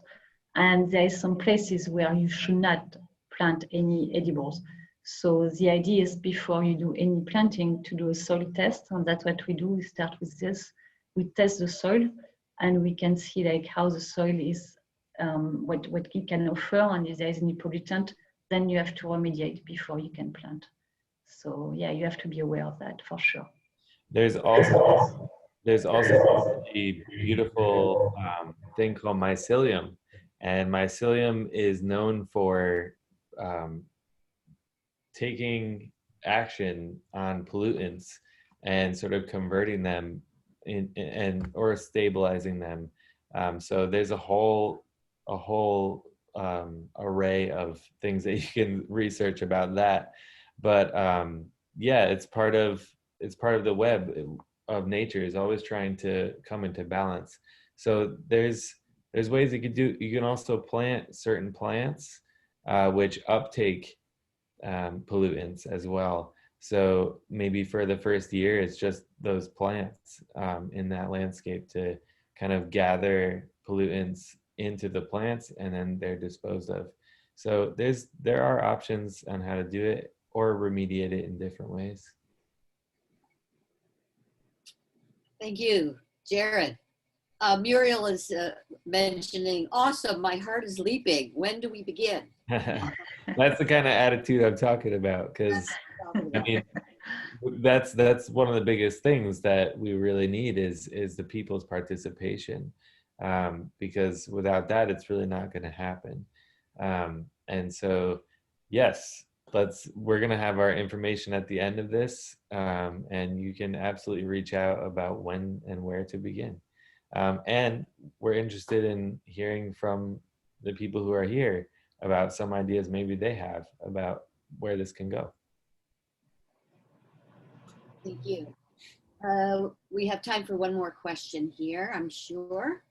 And there is some places where you should not plant any edibles. So the idea is before you do any planting to do a soil test, and that's what we do. We start with this. We test the soil, and we can see like how the soil is, what it can offer, and if there is any pollutant, then you have to remediate before you can plant. So yeah, you have to be aware of that for sure. There's also a beautiful thing called mycelium, and mycelium is known for taking action on pollutants and sort of converting them or stabilizing them. So there's a whole array of things that you can research about that. But yeah, it's part of the web of nature, is always trying to come into balance. So there's ways you could do. You can also plant certain plants which uptake pollutants as well. So maybe for the first year, it's just those plants in that landscape to kind of gather pollutants into the plants, and then they're disposed of. So there are options on how to do it or remediate it in different ways. Thank you, Jared. Muriel is mentioning, awesome, my heart is leaping. When do we begin? That's the kind of attitude I'm talking about, because I mean, that's one of the biggest things that we really need is the people's participation, because without that, it's really not going to happen. And so, yes, we're going to have our information at the end of this, and you can absolutely reach out about when and where to begin. And we're interested in hearing from the people who are here about some ideas maybe they have about where this can go. Thank you. We have time for one more question here, I'm sure.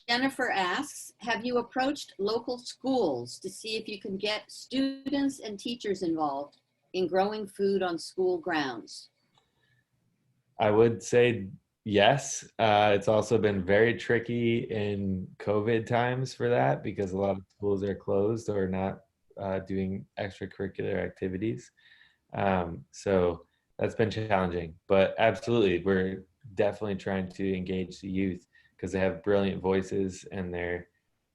Jennifer asks, have you approached local schools to see if you can get students and teachers involved in growing food on school grounds? I would say yes. It's also been very tricky in COVID times for that, because a lot of schools are closed or not doing extracurricular activities. So that's been challenging, but absolutely, we're definitely trying to engage the youth because they have brilliant voices and they're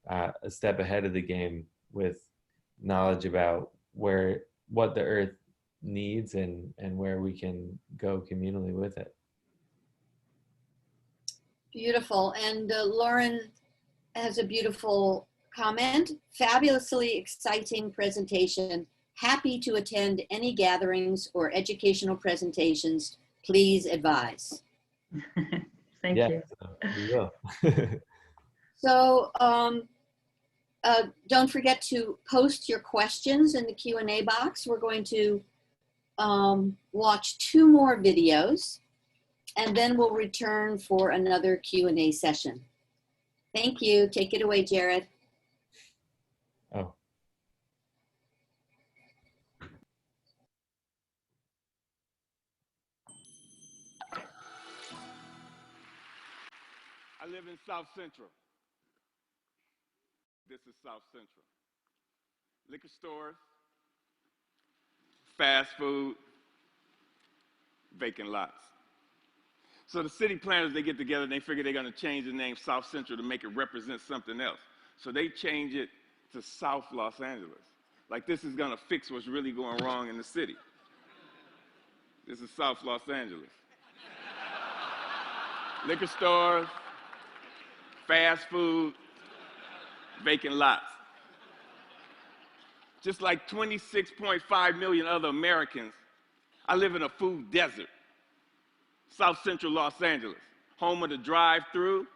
a step ahead of the game with knowledge about what the earth needs and where we can go communally with it. Beautiful. And Lauren has a beautiful comment. Fabulously exciting presentation. Happy to attend any gatherings or educational presentations. Please advise. Thank Yeah, you. we will. So don't forget to post your questions in the Q&A box. We're going to watch 2 more videos, and then we'll return for another Q&A session. Thank you. Take it away, Jared. Oh. I live in South Central. This is South Central. Liquor stores, fast food, vacant lots. So the city planners, they get together and they figure they're going to change the name South Central to make it represent something else. So they change it to South Los Angeles. Like this is going to fix what's really going wrong in the city. This is South Los Angeles. Liquor stores, fast food, vacant lots. Just like 26.5 million other Americans, I live in a food desert. South Central Los Angeles, home of the drive-through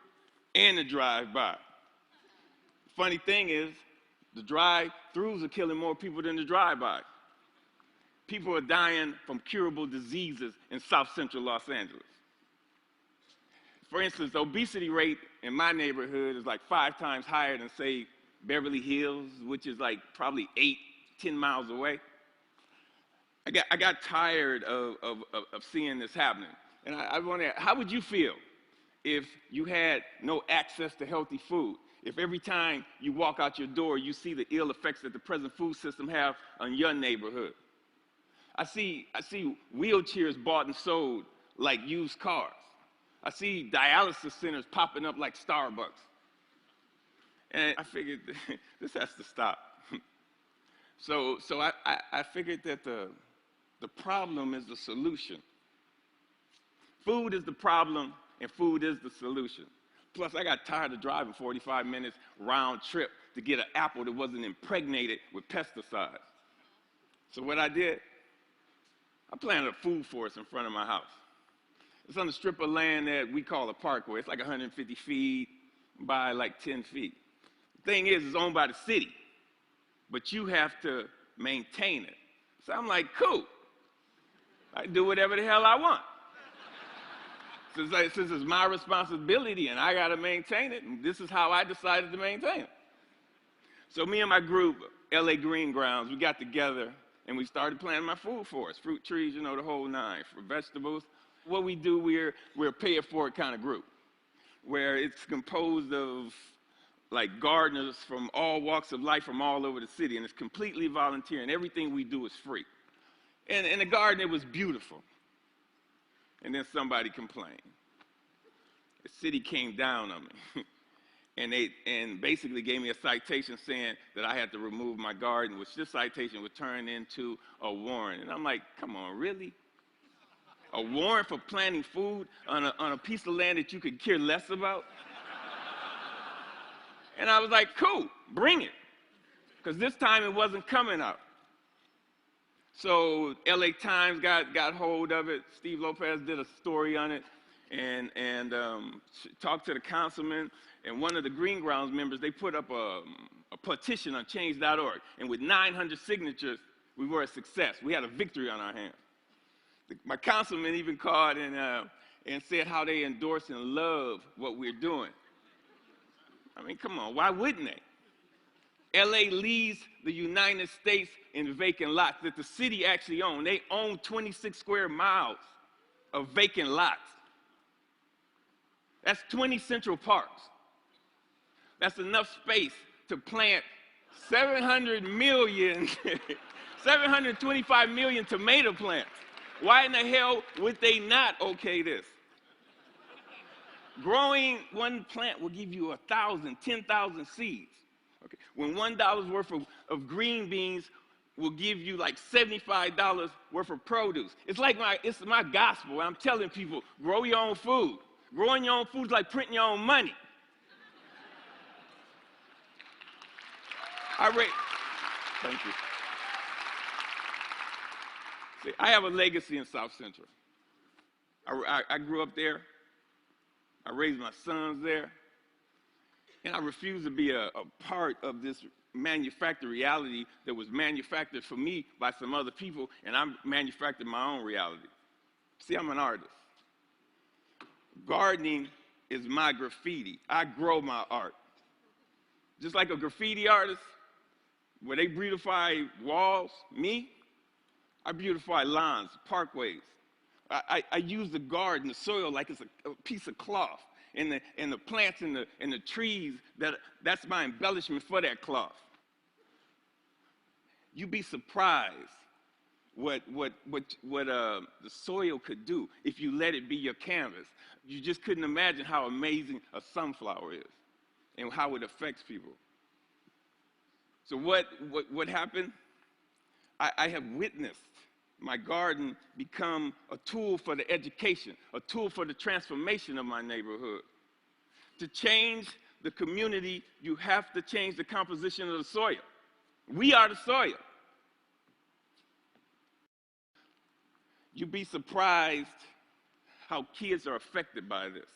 and the drive-by. Funny thing is, the drive-throughs are killing more people than the drive-by. People are dying from curable diseases in South Central Los Angeles. For instance, the obesity rate in my neighborhood is like 5 times higher than, say, Beverly Hills, which is like probably 8-10 miles away. I got tired of seeing this happening. And I wonder, how would you feel if you had no access to healthy food? If every time you walk out your door, you see the ill effects that the present food system have on your neighborhood? I see wheelchairs bought and sold like used cars. I see dialysis centers popping up like Starbucks. And I figured this has to stop. So I figured that the problem is the solution. Food is the problem and food is the solution. Plus, I got tired of driving 45 minutes round trip to get an apple that wasn't impregnated with pesticides. So what I did, I planted a food forest in front of my house. It's on a strip of land that we call a parkway. It's like 150 feet by like 10 feet. The thing is, it's owned by the city, but you have to maintain it. So I'm like, cool. I can do whatever the hell I want. Since it's my responsibility and I got to maintain it, and this is how I decided to maintain it. So me and my group, LA Green Grounds, we got together and we started planting my food forest, fruit trees, you know, the whole nine, for vegetables. What we do, we're a pay-it-forward kind of group, where it's composed of like gardeners from all walks of life from all over the city, and it's completely volunteer, and everything we do is free. And in the garden, it was beautiful. And then somebody complained. the city came down on me. And basically gave me a citation saying that I had to remove my garden, which this citation would turn into a warrant. And I'm like, come on, really? A warrant for planting food on a piece of land that you could care less about? And I was like, cool, bring it. Because this time it wasn't coming out. So LA Times got hold of it. Steve Lopez did a story on it and talked to the councilman. And one of the Green Grounds members, they put up a petition on change.org. And with 900 signatures, we were a success. We had a victory on our hands. My councilman even called and said how they endorse and love what we're doing. I mean, come on, why wouldn't they? LA leads the United States in vacant lots that the city actually owns. They own 26 square miles of vacant lots. That's 20 Central Parks. That's enough space to plant 700 million, 725 million tomato plants. Why in the hell would they not okay this? Growing one plant will give you 1,000, 10,000 seeds. Okay. When $1 worth of green beans will give you like $75 worth of produce. It's my gospel. I'm telling people, grow your own food. Growing your own food is like printing your own money. Thank you. See, I have a legacy in South Central. I grew up there. I raised my sons there. And I refuse to be a part of this manufactured reality that was manufactured for me by some other people, and I manufactured my own reality. See, I'm an artist. Gardening is my graffiti. I grow my art. Just like a graffiti artist, where they beautify walls, me, I beautify lawns, parkways. I use the garden, the soil, like it's a piece of cloth. And the plants and the trees, that's my embellishment for that cloth. You'd be surprised what the soil could do if you let it be your canvas. You just couldn't imagine how amazing a sunflower is and how it affects people. So what happened? I have witnessed my garden become a tool for the education, a tool for the transformation of my neighborhood. To change the community, you have to change the composition of the soil. We are the soil. You'd be surprised how kids are affected by this.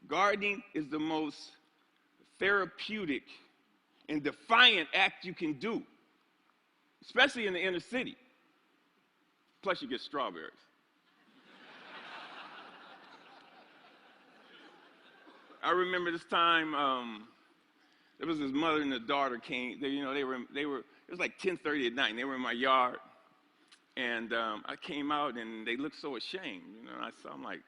Gardening is the most therapeutic and defiant act you can do, especially in the inner city. Plus you get strawberries. I remember this time, there was this mother and the daughter came, it was like 10:30 at night, and they were in my yard, and I came out and they looked so ashamed, I'm like,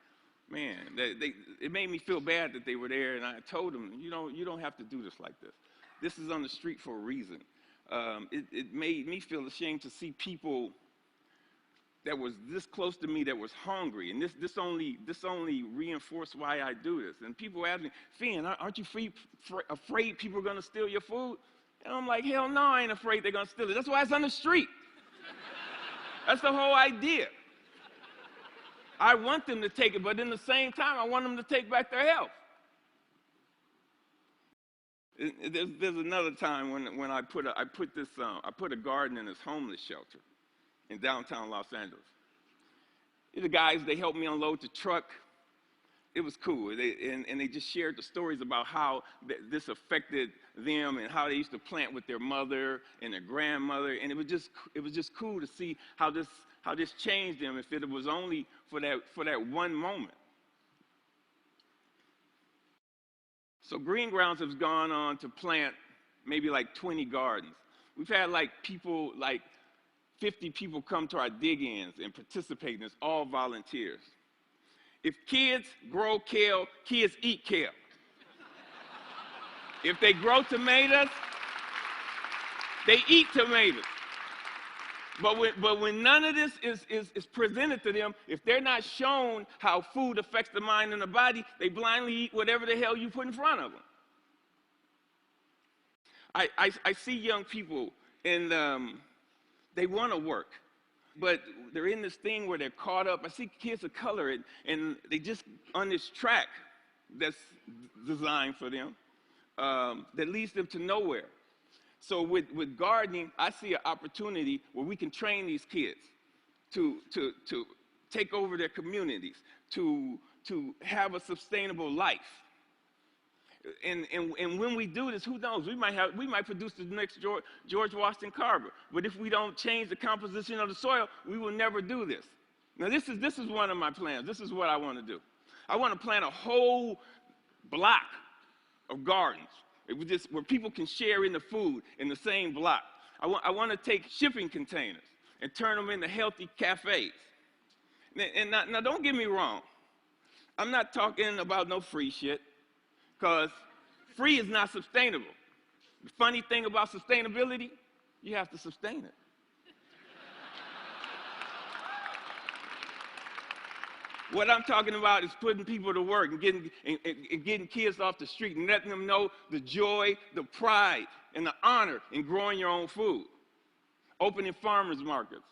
man, it made me feel bad that they were there, and I told them, you don't have to do this like this. This is on the street for a reason. It made me feel ashamed to see people that was this close to me that was hungry, and this only reinforced why I do this. And people ask me, Finn, aren't you afraid people are gonna steal your food? And I'm like, hell no, I ain't afraid they're gonna steal it. That's why it's on the street. That's the whole idea. I want them to take it, but in the same time, I want them to take back their health. There's another time when I put a garden in this homeless shelter in downtown Los Angeles. The guys, they helped me unload the truck. It was cool. They just shared the stories about how this affected them and how they used to plant with their mother and their grandmother. And it was just cool to see how this changed them if it was only for that one moment. So Green Grounds has gone on to plant maybe like 20 gardens. We've had like 50 people come to our dig-ins and participate, and it's all volunteers. If kids grow kale, kids eat kale. If they grow tomatoes, they eat tomatoes. But when none of this is presented to them, if they're not shown how food affects the mind and the body, they blindly eat whatever the hell you put in front of them. I see young people, and they want to work, but they're in this thing where they're caught up. I see kids of color, and they just on this track that's designed for them that leads them to nowhere. So with gardening, I see an opportunity where we can train these kids to take over their communities, to have a sustainable life. And when we do this, who knows? We might produce the next George Washington Carver. But if we don't change the composition of the soil, we will never do this. Now this is one of my plans. This is what I want to do. I want to plant a whole block of gardens where people can share in the food in the same block. I want to take shipping containers and turn them into healthy cafes. And now don't get me wrong. I'm not talking about no free shit, because free is not sustainable. The funny thing about sustainability, you have to sustain it. What I'm talking about is putting people to work and getting kids off the street and letting them know the joy, the pride, and the honor in growing your own food. Opening farmers markets.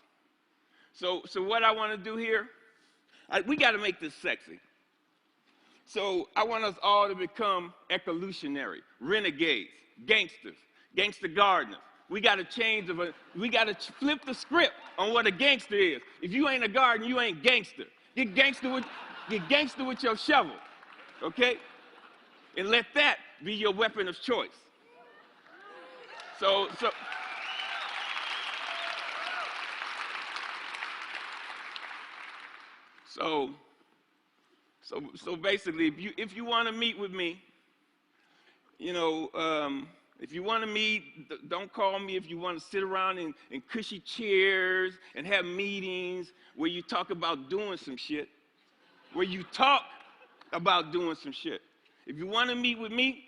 So what I want to do here, we got to make this sexy. So I want us all to become ecolutionary, renegades, gangsters, gangster gardeners. We got to we got to flip the script on what a gangster is. If you ain't a gardener, you ain't gangster. Get gangster with your shovel, okay? And let that be your weapon of choice. So basically, if you want to meet with me, you know, if you want to meet, don't call me. If you want to sit around in cushy chairs and have meetings where you talk about doing some shit, If you want to meet with me,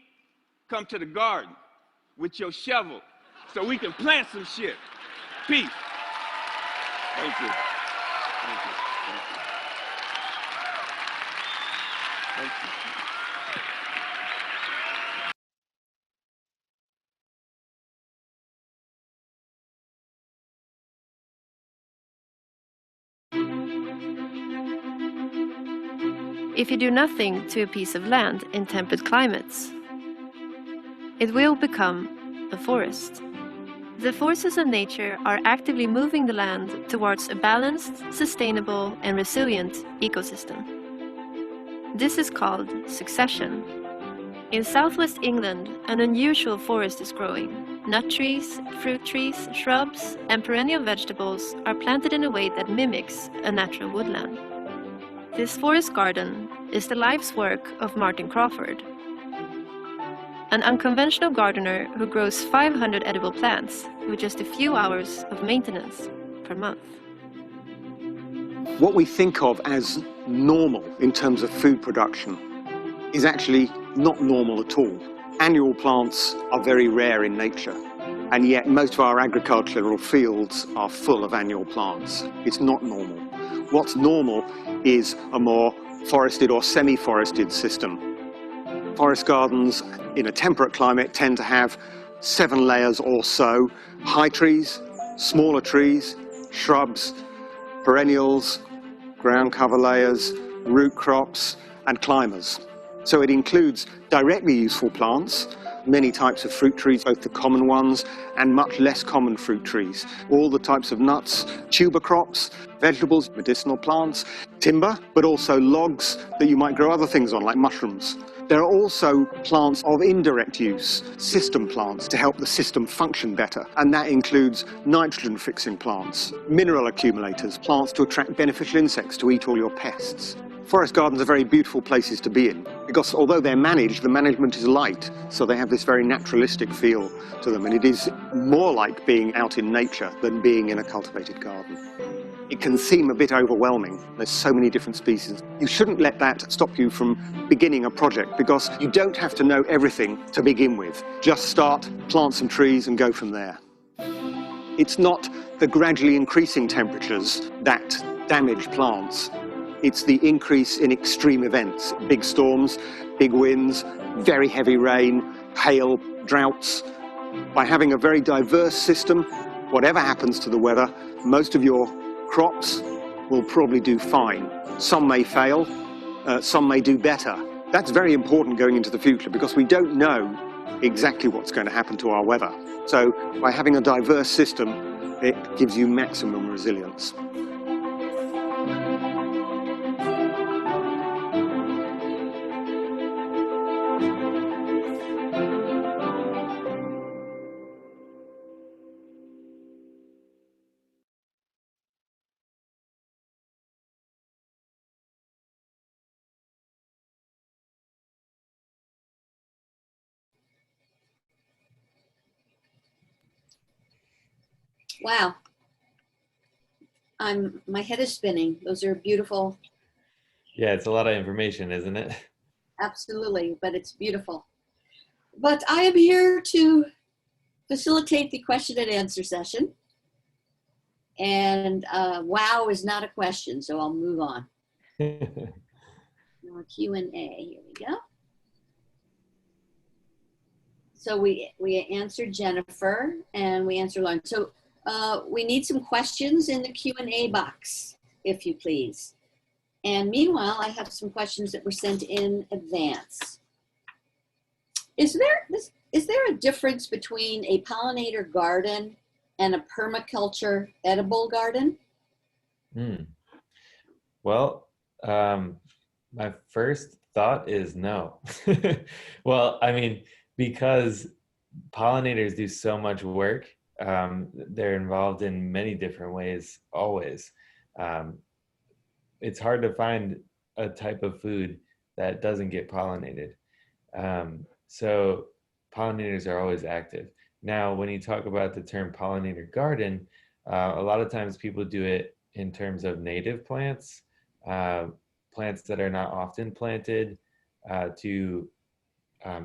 come to the garden with your shovel so we can plant some shit. Peace. Thank you. Thank you. Thank you. Thank you. If you do nothing to a piece of land in temperate climates, it will become a forest. The forces of nature are actively moving the land towards a balanced, sustainable, and resilient ecosystem. This is called succession. In southwest England, an unusual forest is growing. Nut trees, fruit trees, shrubs, and perennial vegetables are planted in a way that mimics a natural woodland. This forest garden is the life's work of Martin Crawford, an unconventional gardener who grows 500 edible plants with just a few hours of maintenance per month. What we think of as normal in terms of food production is actually not normal at all. Annual plants are very rare in nature, and yet most of our agricultural fields are full of annual plants. It's not normal. What's normal is a more forested or semi-forested system. Forest gardens in a temperate climate tend to have 7 layers or so: high trees, smaller trees, shrubs, perennials, ground cover layers, root crops, and climbers. So it includes directly useful plants, many types of fruit trees, both the common ones and much less common fruit trees, all the types of nuts, tuber crops, vegetables, medicinal plants, timber, but also logs that you might grow other things on, like mushrooms. There are also plants of indirect use, system plants, to help the system function better, and that includes nitrogen-fixing plants, mineral accumulators, plants to attract beneficial insects to eat all your pests. Forest gardens are very beautiful places to be in, because although they're managed, the management is light, so they have this very naturalistic feel to them, and it is more like being out in nature than being in a cultivated garden. It can seem a bit overwhelming. There's so many different species. You shouldn't let that stop you from beginning a project, because you don't have to know everything to begin with. Just start, plant some trees, and go from there. It's not the gradually increasing temperatures that damage plants. It's the increase in extreme events, big storms, big winds, very heavy rain, hail, droughts. By having a very diverse system, whatever happens to the weather, most of your crops will probably do fine. Some may fail, some may do better. That's very important going into the future because we don't know exactly what's going to happen to our weather. So by having a diverse system, it gives you maximum resilience. Wow. My head is spinning. Those are beautiful. Yeah, it's a lot of information, isn't it? Absolutely, but it's beautiful. But I am here to facilitate the question and answer session. And wow is not a question, so I'll move on. Now Q&A, here we go. So we answered Jennifer and we answered Lauren. So we need some questions in the Q&A box, if you please. And meanwhile, I have some questions that were sent in advance. Is there a difference between a pollinator garden and a permaculture edible garden? Well, my first thought is no. Well, I mean, because pollinators do so much work, they're involved in many different ways, always. It's hard to find a type of food that doesn't get pollinated. So pollinators are always active. Now, when you talk about the term pollinator garden, a lot of times people do it in terms of native plants, plants that are not often planted to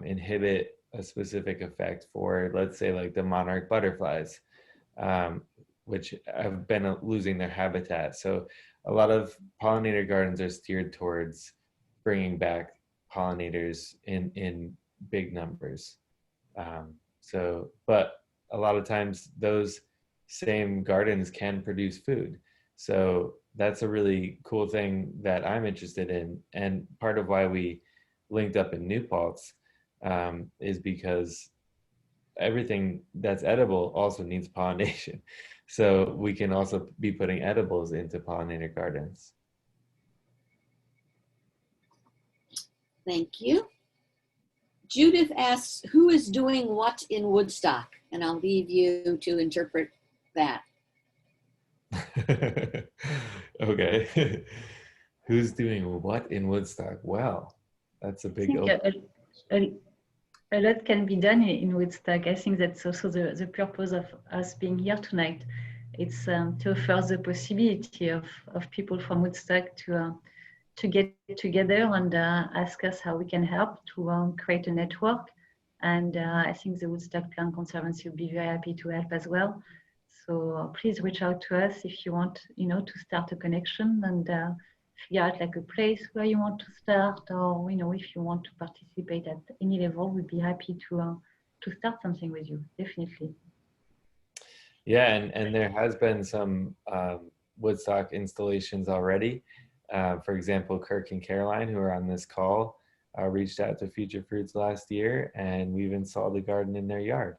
inhibit a specific effect for, let's say, like the monarch butterflies, which have been losing their habitat. So a lot of pollinator gardens are steered towards bringing back pollinators in big numbers. But a lot of times those same gardens can produce food. So that's a really cool thing that I'm interested in. And part of why we linked up in New Paltz is because everything that's edible also needs pollination. So we can also be putting edibles into pollinator gardens. Thank you. Judith asks, who is doing what in Woodstock? And I'll leave you to interpret that. Okay. Who's doing what in Woodstock? Well, that's a big a lot can be done in Woodstock. I think that's also the purpose of us being here tonight. It's to offer the possibility of people from Woodstock to get together and ask us how we can help to create a network. And I think the Woodstock Plant Conservancy would be very happy to help as well. So please reach out to us if you want, to start a connection and figure out like a place where you want to start, or if you want to participate at any level, we'd be happy to start something with you, definitely. Yeah, and there has been some Woodstock installations already. For example, Kirk and Caroline, who are on this call, reached out to Future Fruits last year, and we've installed a garden in their yard.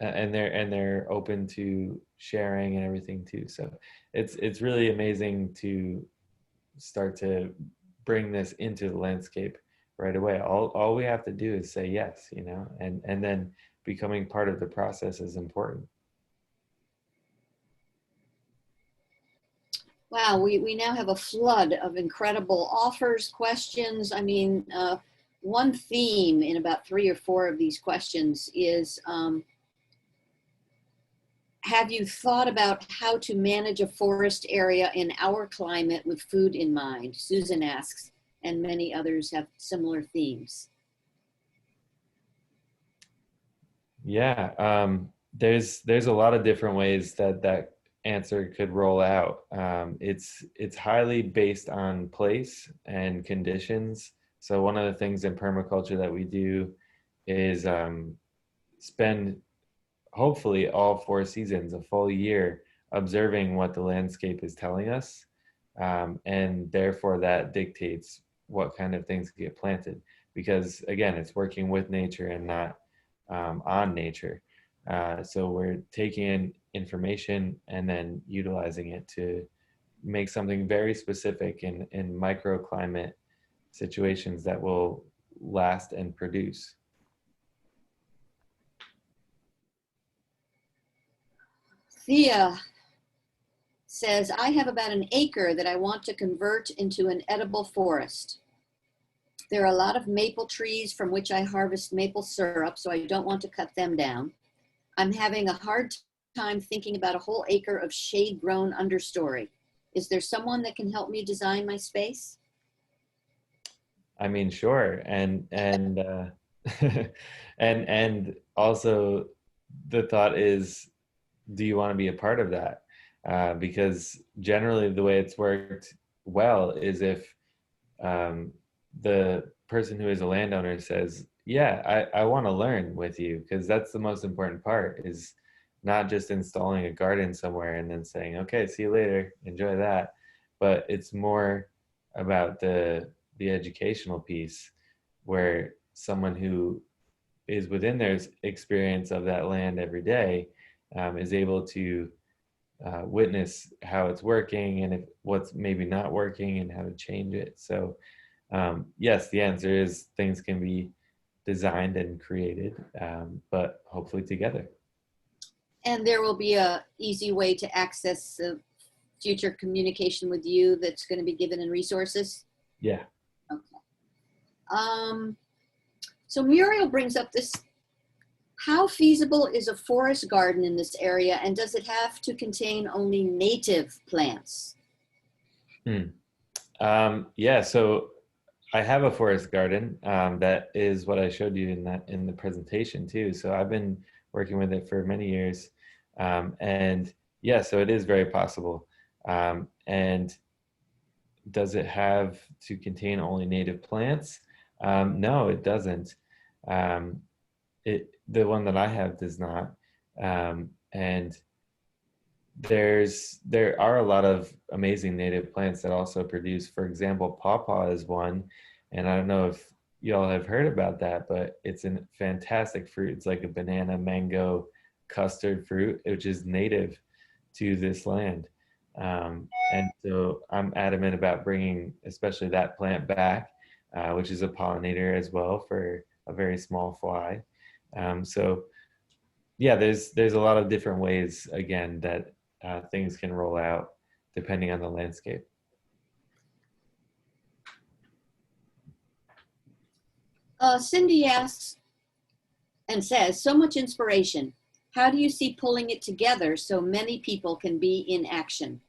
And they're open to sharing and everything too. So it's really amazing to start to bring this into the landscape right away. All we have to do is say yes, and then becoming part of the process is important. Wow, we now have a flood of incredible offers, questions. I mean, one theme in about 3 or 4 of these questions is, have you thought about how to manage a forest area in our climate with food in mind? Susan asks, and many others have similar themes. Yeah, there's a lot of different ways that that answer could roll out. It's highly based on place and conditions. So one of the things in permaculture that we do is spend hopefully all 4 seasons, a full year, observing what the landscape is telling us, and therefore that dictates what kind of things get planted. Because again, it's working with nature and not on nature. So we're taking in information and then utilizing it to make something very specific in microclimate situations that will last and produce. Thea says, I have about an acre that I want to convert into an edible forest. There are a lot of maple trees from which I harvest maple syrup, so I don't want to cut them down. I'm having a hard time thinking about a whole acre of shade-grown understory. Is there someone that can help me design my space? I mean, sure, and and also the thought is, do you want to be a part of that? Because generally the way it's worked well is if the person who is a landowner says, yeah, I want to learn with you, because that's the most important part, is not just installing a garden somewhere and then saying, okay, see you later, enjoy that. But it's more about the educational piece, where someone who is within their experience of that land every day is able to witness how it's working and if what's maybe not working and how to change it. So yes, the answer is things can be designed and created, but hopefully together. And there will be a easy way to access future communication with you that's going to be given in resources? Yeah. Okay. So Muriel brings up this, how feasible is a forest garden in this area, and does it have to contain only native plants? Yeah, so I have a forest garden. That is what I showed you in the presentation too. So I've been working with it for many years. And yeah, so it is very possible. And does it have to contain only native plants? No, it doesn't. The one that I have does not. And there are a lot of amazing native plants that also produce. For example, pawpaw is one, and I don't know if you all have heard about that, but it's a fantastic fruit. It's like a banana mango custard fruit, which is native to this land. And so I'm adamant about bringing especially that plant back, which is a pollinator as well for a very small fly. So yeah, there's a lot of different ways, again, that things can roll out depending on the landscape. Cindy asks and says, so much inspiration. How do you see pulling it together so many people can be in action?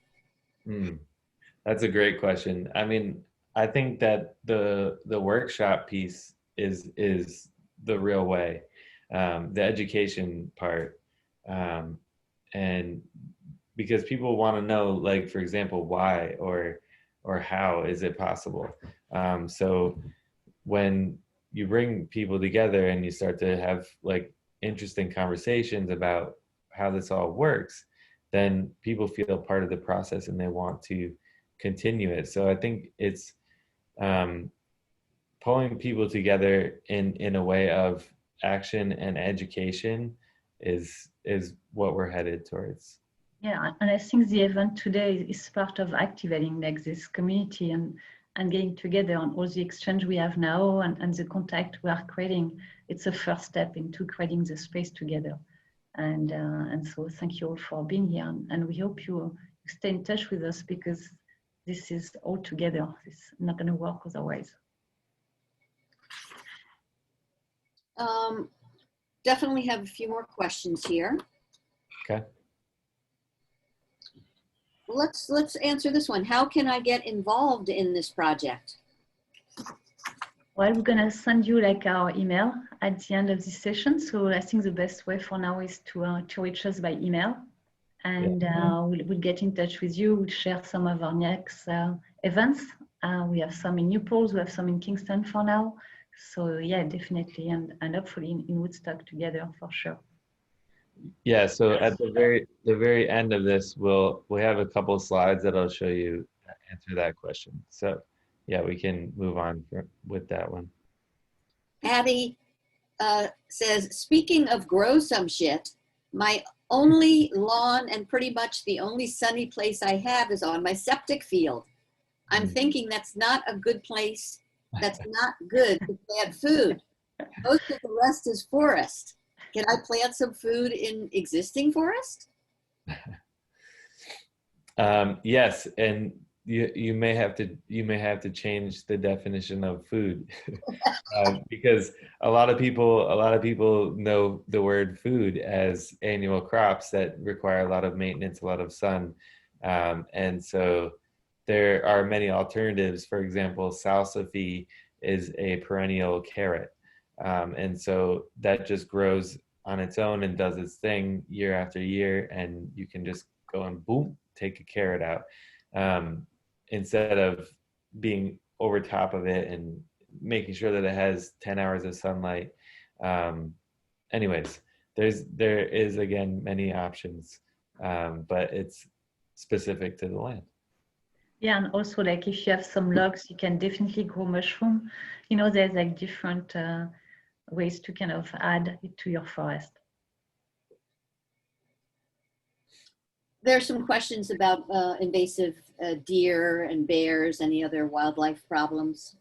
That's a great question. I mean, I think that the workshop piece is the real way, the education part, and because people want to know, like, for example, why or how is it possible. So when you bring people together and you start to have like interesting conversations about how this all works, then people feel part of the process and they want to continue it. So I think it's pulling people together in a way of action and education is what we're headed towards. Yeah, and I think the event today is part of activating like this community and getting together on all the exchange we have now and the contact we are creating. It's a first step into creating the space together. And so thank you all for being here, and we hope you stay in touch with us, because this is all together. It's not going to work otherwise. Definitely have a few more questions here. Okay. Let's answer this one. How can I get involved in this project? Well, we're gonna send you like our email at the end of this session. So I think the best way for now is to reach us by email, and we'll get in touch with you. We'll share some of our next events. We have some in Newport, we have some in Kingston for now. So yeah, definitely, and hopefully in Woodstock together for sure. Yeah, so at the very end of this, we'll have a couple of slides that I'll show you answer that question. So yeah, we can move on with that one. Patty says, speaking of grow some shit, my only lawn and pretty much the only sunny place I have is on my septic field. I'm thinking that's not a good place. That's not good to plant food. Most of the rest is forest. Can I plant some food in existing forest? Yes, and you may have to change the definition of food because a lot of people know the word food as annual crops that require a lot of maintenance, a lot of sun, and so there are many alternatives. For example, salsify is a perennial carrot. And so that just grows on its own and does its thing year after year, and you can just go and boom, take a carrot out, instead of being over top of it and making sure that it has 10 hours of sunlight. Anyways, there is again many options, but it's specific to the land. Yeah, and also like if you have some logs, you can definitely grow mushroom. You know, there's like different ways to kind of add it to your forest. There are some questions about invasive deer and bears, any other wildlife problems?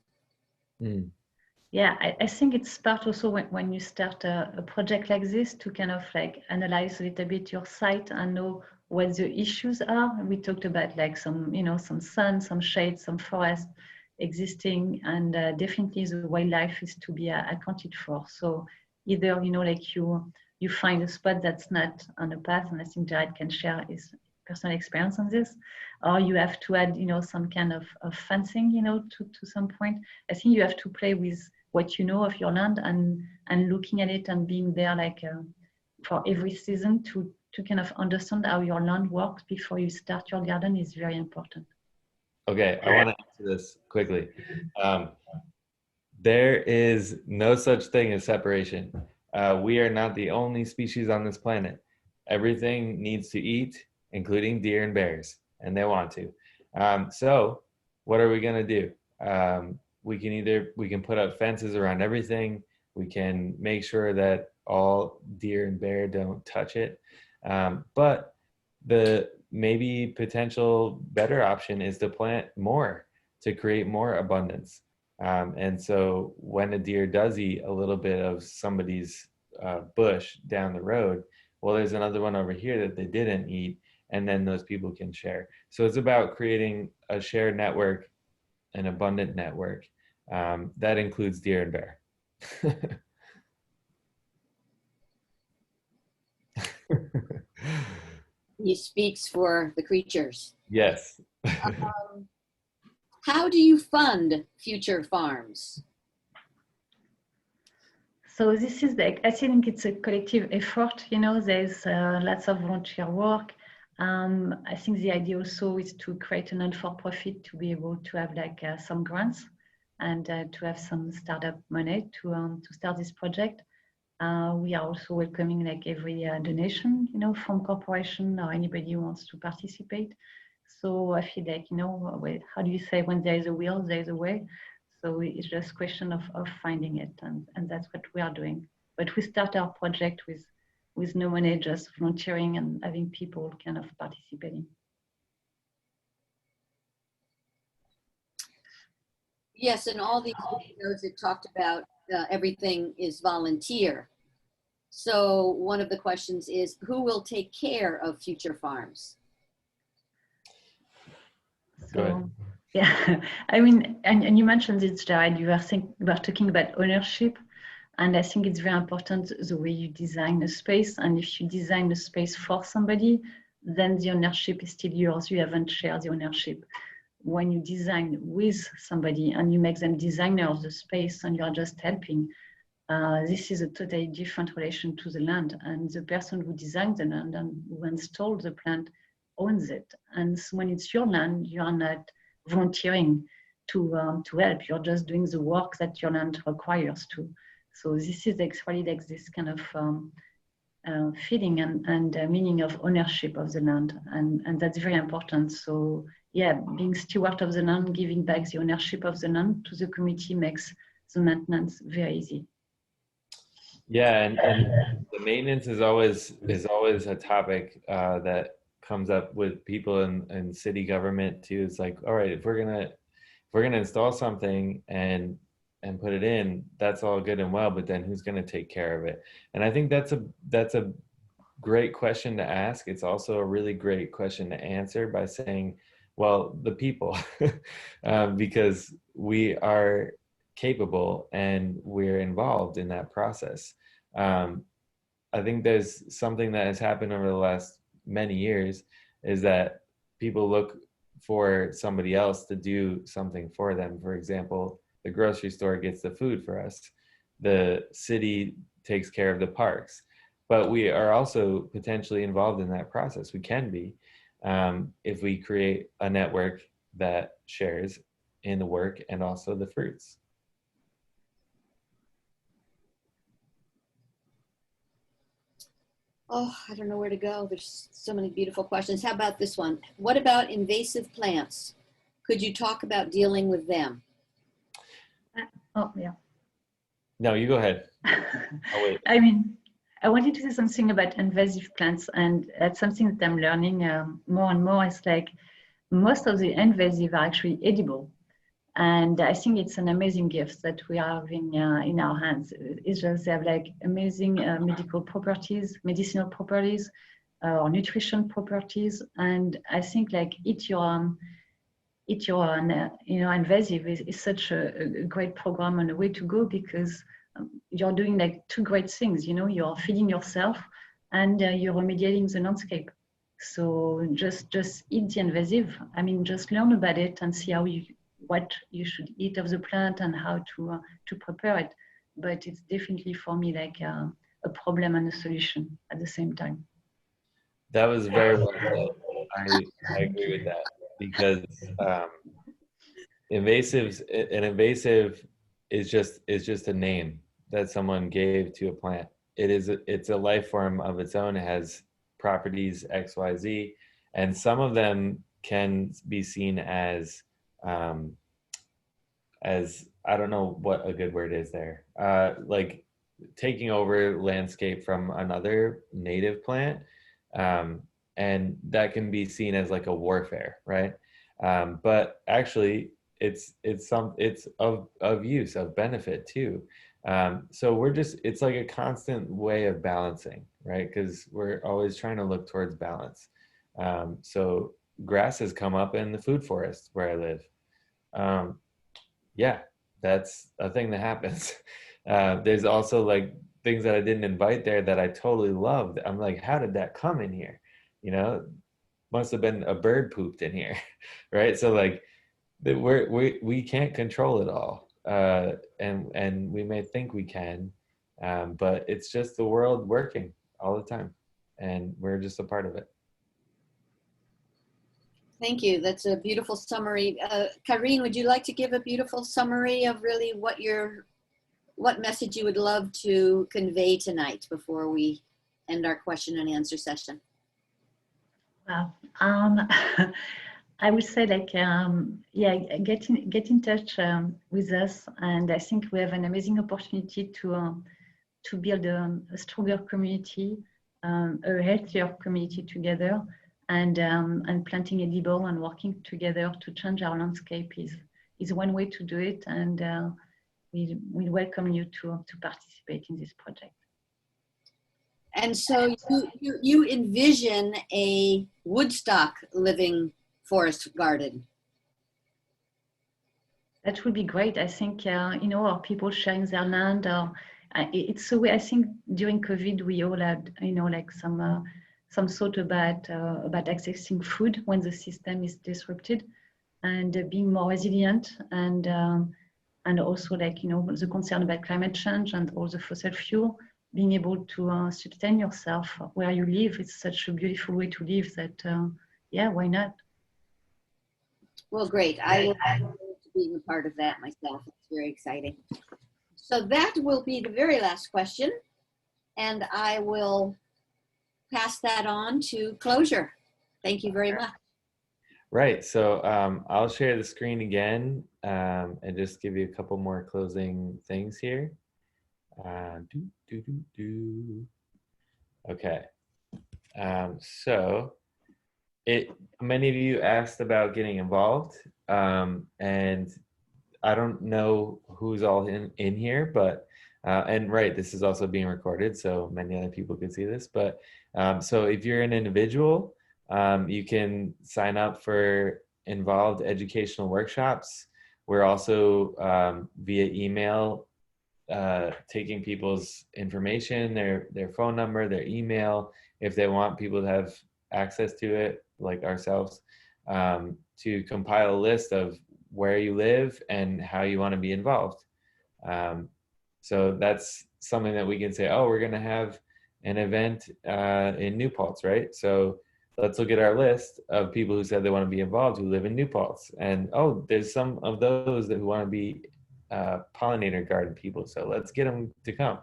Yeah, I think it's part also when you start a project like this to kind of like analyze a little bit your site and know what the issues are. We talked about like some, you know, some sun, some shade, some forest existing, and definitely the wildlife is to be accounted for. So either, you know, like you find a spot that's not on a path, and I think Jared can share his personal experience on this, or you have to add, you know, some kind of fencing, you know, to some point. I think you have to play with what you know of your land and looking at it and being there like for every season to kind of understand how your land works before you start your garden is very important. Okay, I want to answer this quickly. There is no such thing as separation. We are not the only species on this planet. Everything needs to eat, including deer and bears, and they want to. So what are we going to do? We can put up fences around everything. We can make sure that all deer and bear don't touch it. But the maybe potential better option is to plant more to create more abundance. And so when a deer does eat a little bit of somebody's bush down the road, well, there's another one over here that they didn't eat, and then those people can share. So it's about creating a shared network, an abundant network that includes deer and bear. He speaks for the creatures. Yes. How do you fund future farms? So this is like, I think it's a collective effort, you know, there's lots of volunteer work. I think the idea also is to create a non-for-profit to be able to have like some grants and to have some startup money to start this project. We are also welcoming like every donation, you know, from corporation or anybody who wants to participate. So I feel like, you know, how do you say, when there is a will, there is a way. So it's just a question of finding it, and that's what we are doing. But we start our project with no money, just volunteering and having people kind of participating. Yes, and all these videos it talked about everything is volunteer. So one of the questions is, who will take care of future farms? So, yeah, I mean, and you mentioned it, Jared, you were talking about ownership. And I think it's very important the way you design a space. And if you design a space for somebody, then the ownership is still yours. You haven't shared the ownership. when you design with somebody and you make them designer of the space and you are just helping, this is a totally different relation to the land. And the person who designed the land and who installed the plant owns it. And so when it's your land, you are not volunteering to help. You're just doing the work that your land requires to. So this is actually like this kind of feeling and meaning of ownership of the land. And that's very important. So yeah, being steward of the land, giving back the ownership of the land to the community makes the maintenance very easy. Yeah, and the maintenance is always a topic that comes up with people in city government too. It's like, all right, if we're gonna install something and put it in, that's all good and well, but then who's gonna take care of it? And I think that's a great question to ask. It's also a really great question to answer by saying, well, the people, because we are capable and we're involved in that process. I think there's something that has happened over the last many years is that people look for somebody else to do something for them. For example, the grocery store gets the food for us. The city takes care of the parks, but we are also potentially involved in that process. We can be, if we create a network that shares in the work and also the fruits. Oh, I don't know where to go. There's so many beautiful questions. How about this one? What about invasive plants? Could you talk about dealing with them? Oh, yeah. No, you go ahead. I'll wait. I mean, I wanted to say something about invasive plants, and that's something that I'm learning more and more. It's like most of the invasive are actually edible. And I think it's an amazing gift that we are having in our hands. It's just they have like amazing medicinal properties, or nutrition properties. And I think like eat your invasive is such a great program and a way to go, because you're doing like two great things. You're feeding yourself and you're remediating the landscape. So just eat the invasive. I mean, just learn about it and see what you should eat of the plant and how to prepare it. But it's definitely for me like a problem and a solution at the same time. That was very well said. I agree with that, because invasive is just a name that someone gave to a plant. It's a life form of its own. It has properties XYZ, and some of them can be seen as I don't know what a good word is there, like taking over landscape from another native plant, and that can be seen as like a warfare, right? But actually it's of use, of benefit too. So it's like a constant way of balancing, right? Because we're always trying to look towards balance. So grass has come up in the food forest where I live. Yeah, that's a thing that happens. There's also like things that I didn't invite there that I totally loved. I'm like, how did that come in here? Must have been a bird pooped in here, right? So like, we can't control it all, and we may think we can, but it's just the world working all the time, and we're just a part of it. Thank you. That's a beautiful summary. Karine, would you like to give a beautiful summary of really what message you would love to convey tonight before we end our question and answer session? Wow. I would say like, get in touch with us. And I think we have an amazing opportunity to build a stronger community, a healthier community together. And planting edible and working together to change our landscape is one way to do it. And we welcome you to participate in this project. And so you envision a Woodstock living forest garden. That would be great. I think, our people sharing their land. It's a way, I think during COVID, we all had, like some thought about accessing food when the system is disrupted. and being more resilient, and also, like, you know, the concern about climate change and all the fossil fuel, being able to sustain yourself where you live. It's such a beautiful way to live that, yeah, why not? Well, great. I look forward to being a part of that myself. It's very exciting. So that will be the very last question, and I will pass that on to closure. Thank you very much. Right. So I'll share the screen again and just give you a couple more closing things here. Okay. So many of you asked about getting involved, and I don't know who's all in here, but and right, this is also being recorded, so many other people could see this. But so if you're an individual, you can sign up for involved educational workshops. We're also via email taking people's information, their phone number, their email, if they want people to have access to it, like ourselves, to compile a list of where you live and how you want to be involved. So that's something that we can say, oh, we're going to have an event in New Paltz, right? So let's look at our list of people who said they want to be involved who live in New Paltz. And oh, there's some of those who want to be pollinator garden people. So let's get them to come.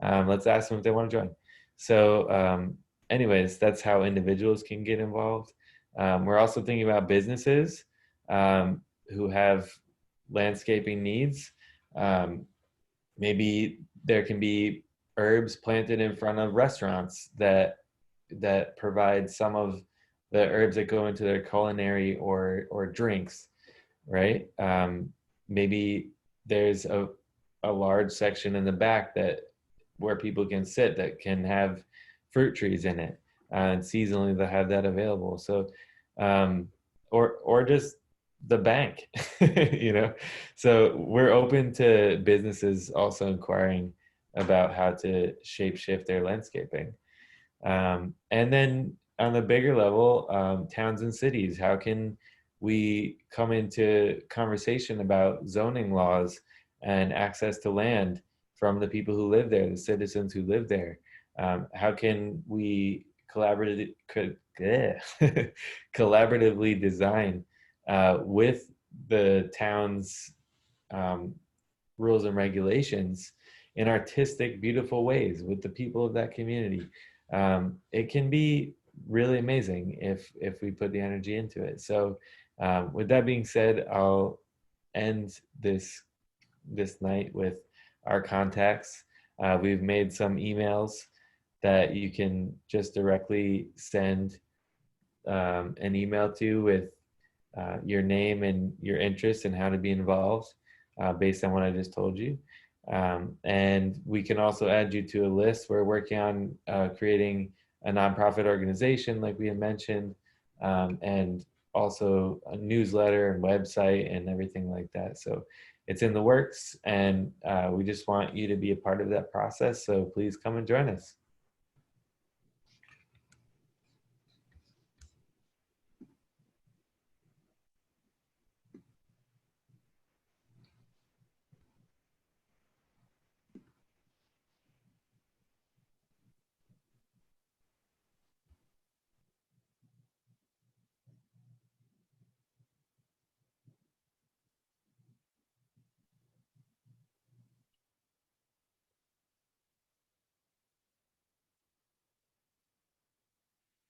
Let's ask them if they want to join. So anyways, that's how individuals can get involved. We're also thinking about businesses who have landscaping needs. Maybe there can be herbs planted in front of restaurants that provide some of the herbs that go into their culinary or drinks, right? Maybe there's a large section in the back where people can sit that can have fruit trees in it, and seasonally they'll have that available. So, or just the bank, you know. So we're open to businesses also inquiring about how to shape shift their landscaping. And then on the bigger level, towns and cities, how can we come into conversation about zoning laws and access to land from the people who live there, the citizens who live there? How can we collaboratively design with the town's rules and regulations in artistic, beautiful ways with the people of that community? It can be really amazing if we put the energy into it. So with that being said, I'll end this night with our contacts. We've made some emails that you can just directly send an email to with your name and your interest and how to be involved based on what I just told you. And we can also add you to a list. We're working on creating a nonprofit organization, like we had mentioned, and also a newsletter and website and everything like that. So it's in the works, and we just want you to be a part of that process. So please come and join us.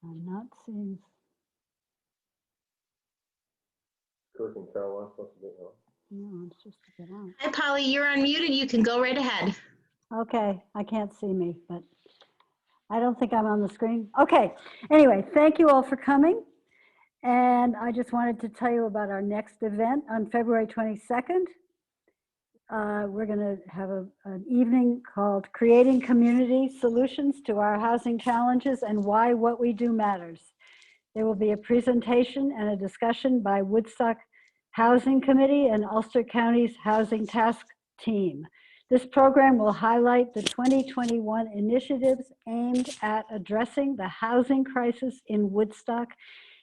I'm not seeing. No, it's just to get on. Hi, Polly, you're unmuted. You can go right ahead. Okay, I can't see me, but I don't think I'm on the screen. Okay, anyway, thank you all for coming. And I just wanted to tell you about our next event on February 22nd. We're going to have an evening called Creating Community Solutions to Our Housing Challenges and Why What We Do Matters. There will be a presentation and a discussion by Woodstock Housing Committee and Ulster County's Housing Task Team. This program will highlight the 2021 initiatives aimed at addressing the housing crisis in Woodstock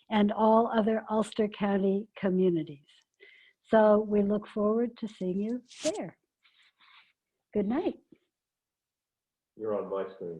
and all other Ulster County communities. So we look forward to seeing you there. Good night. You're on my screen.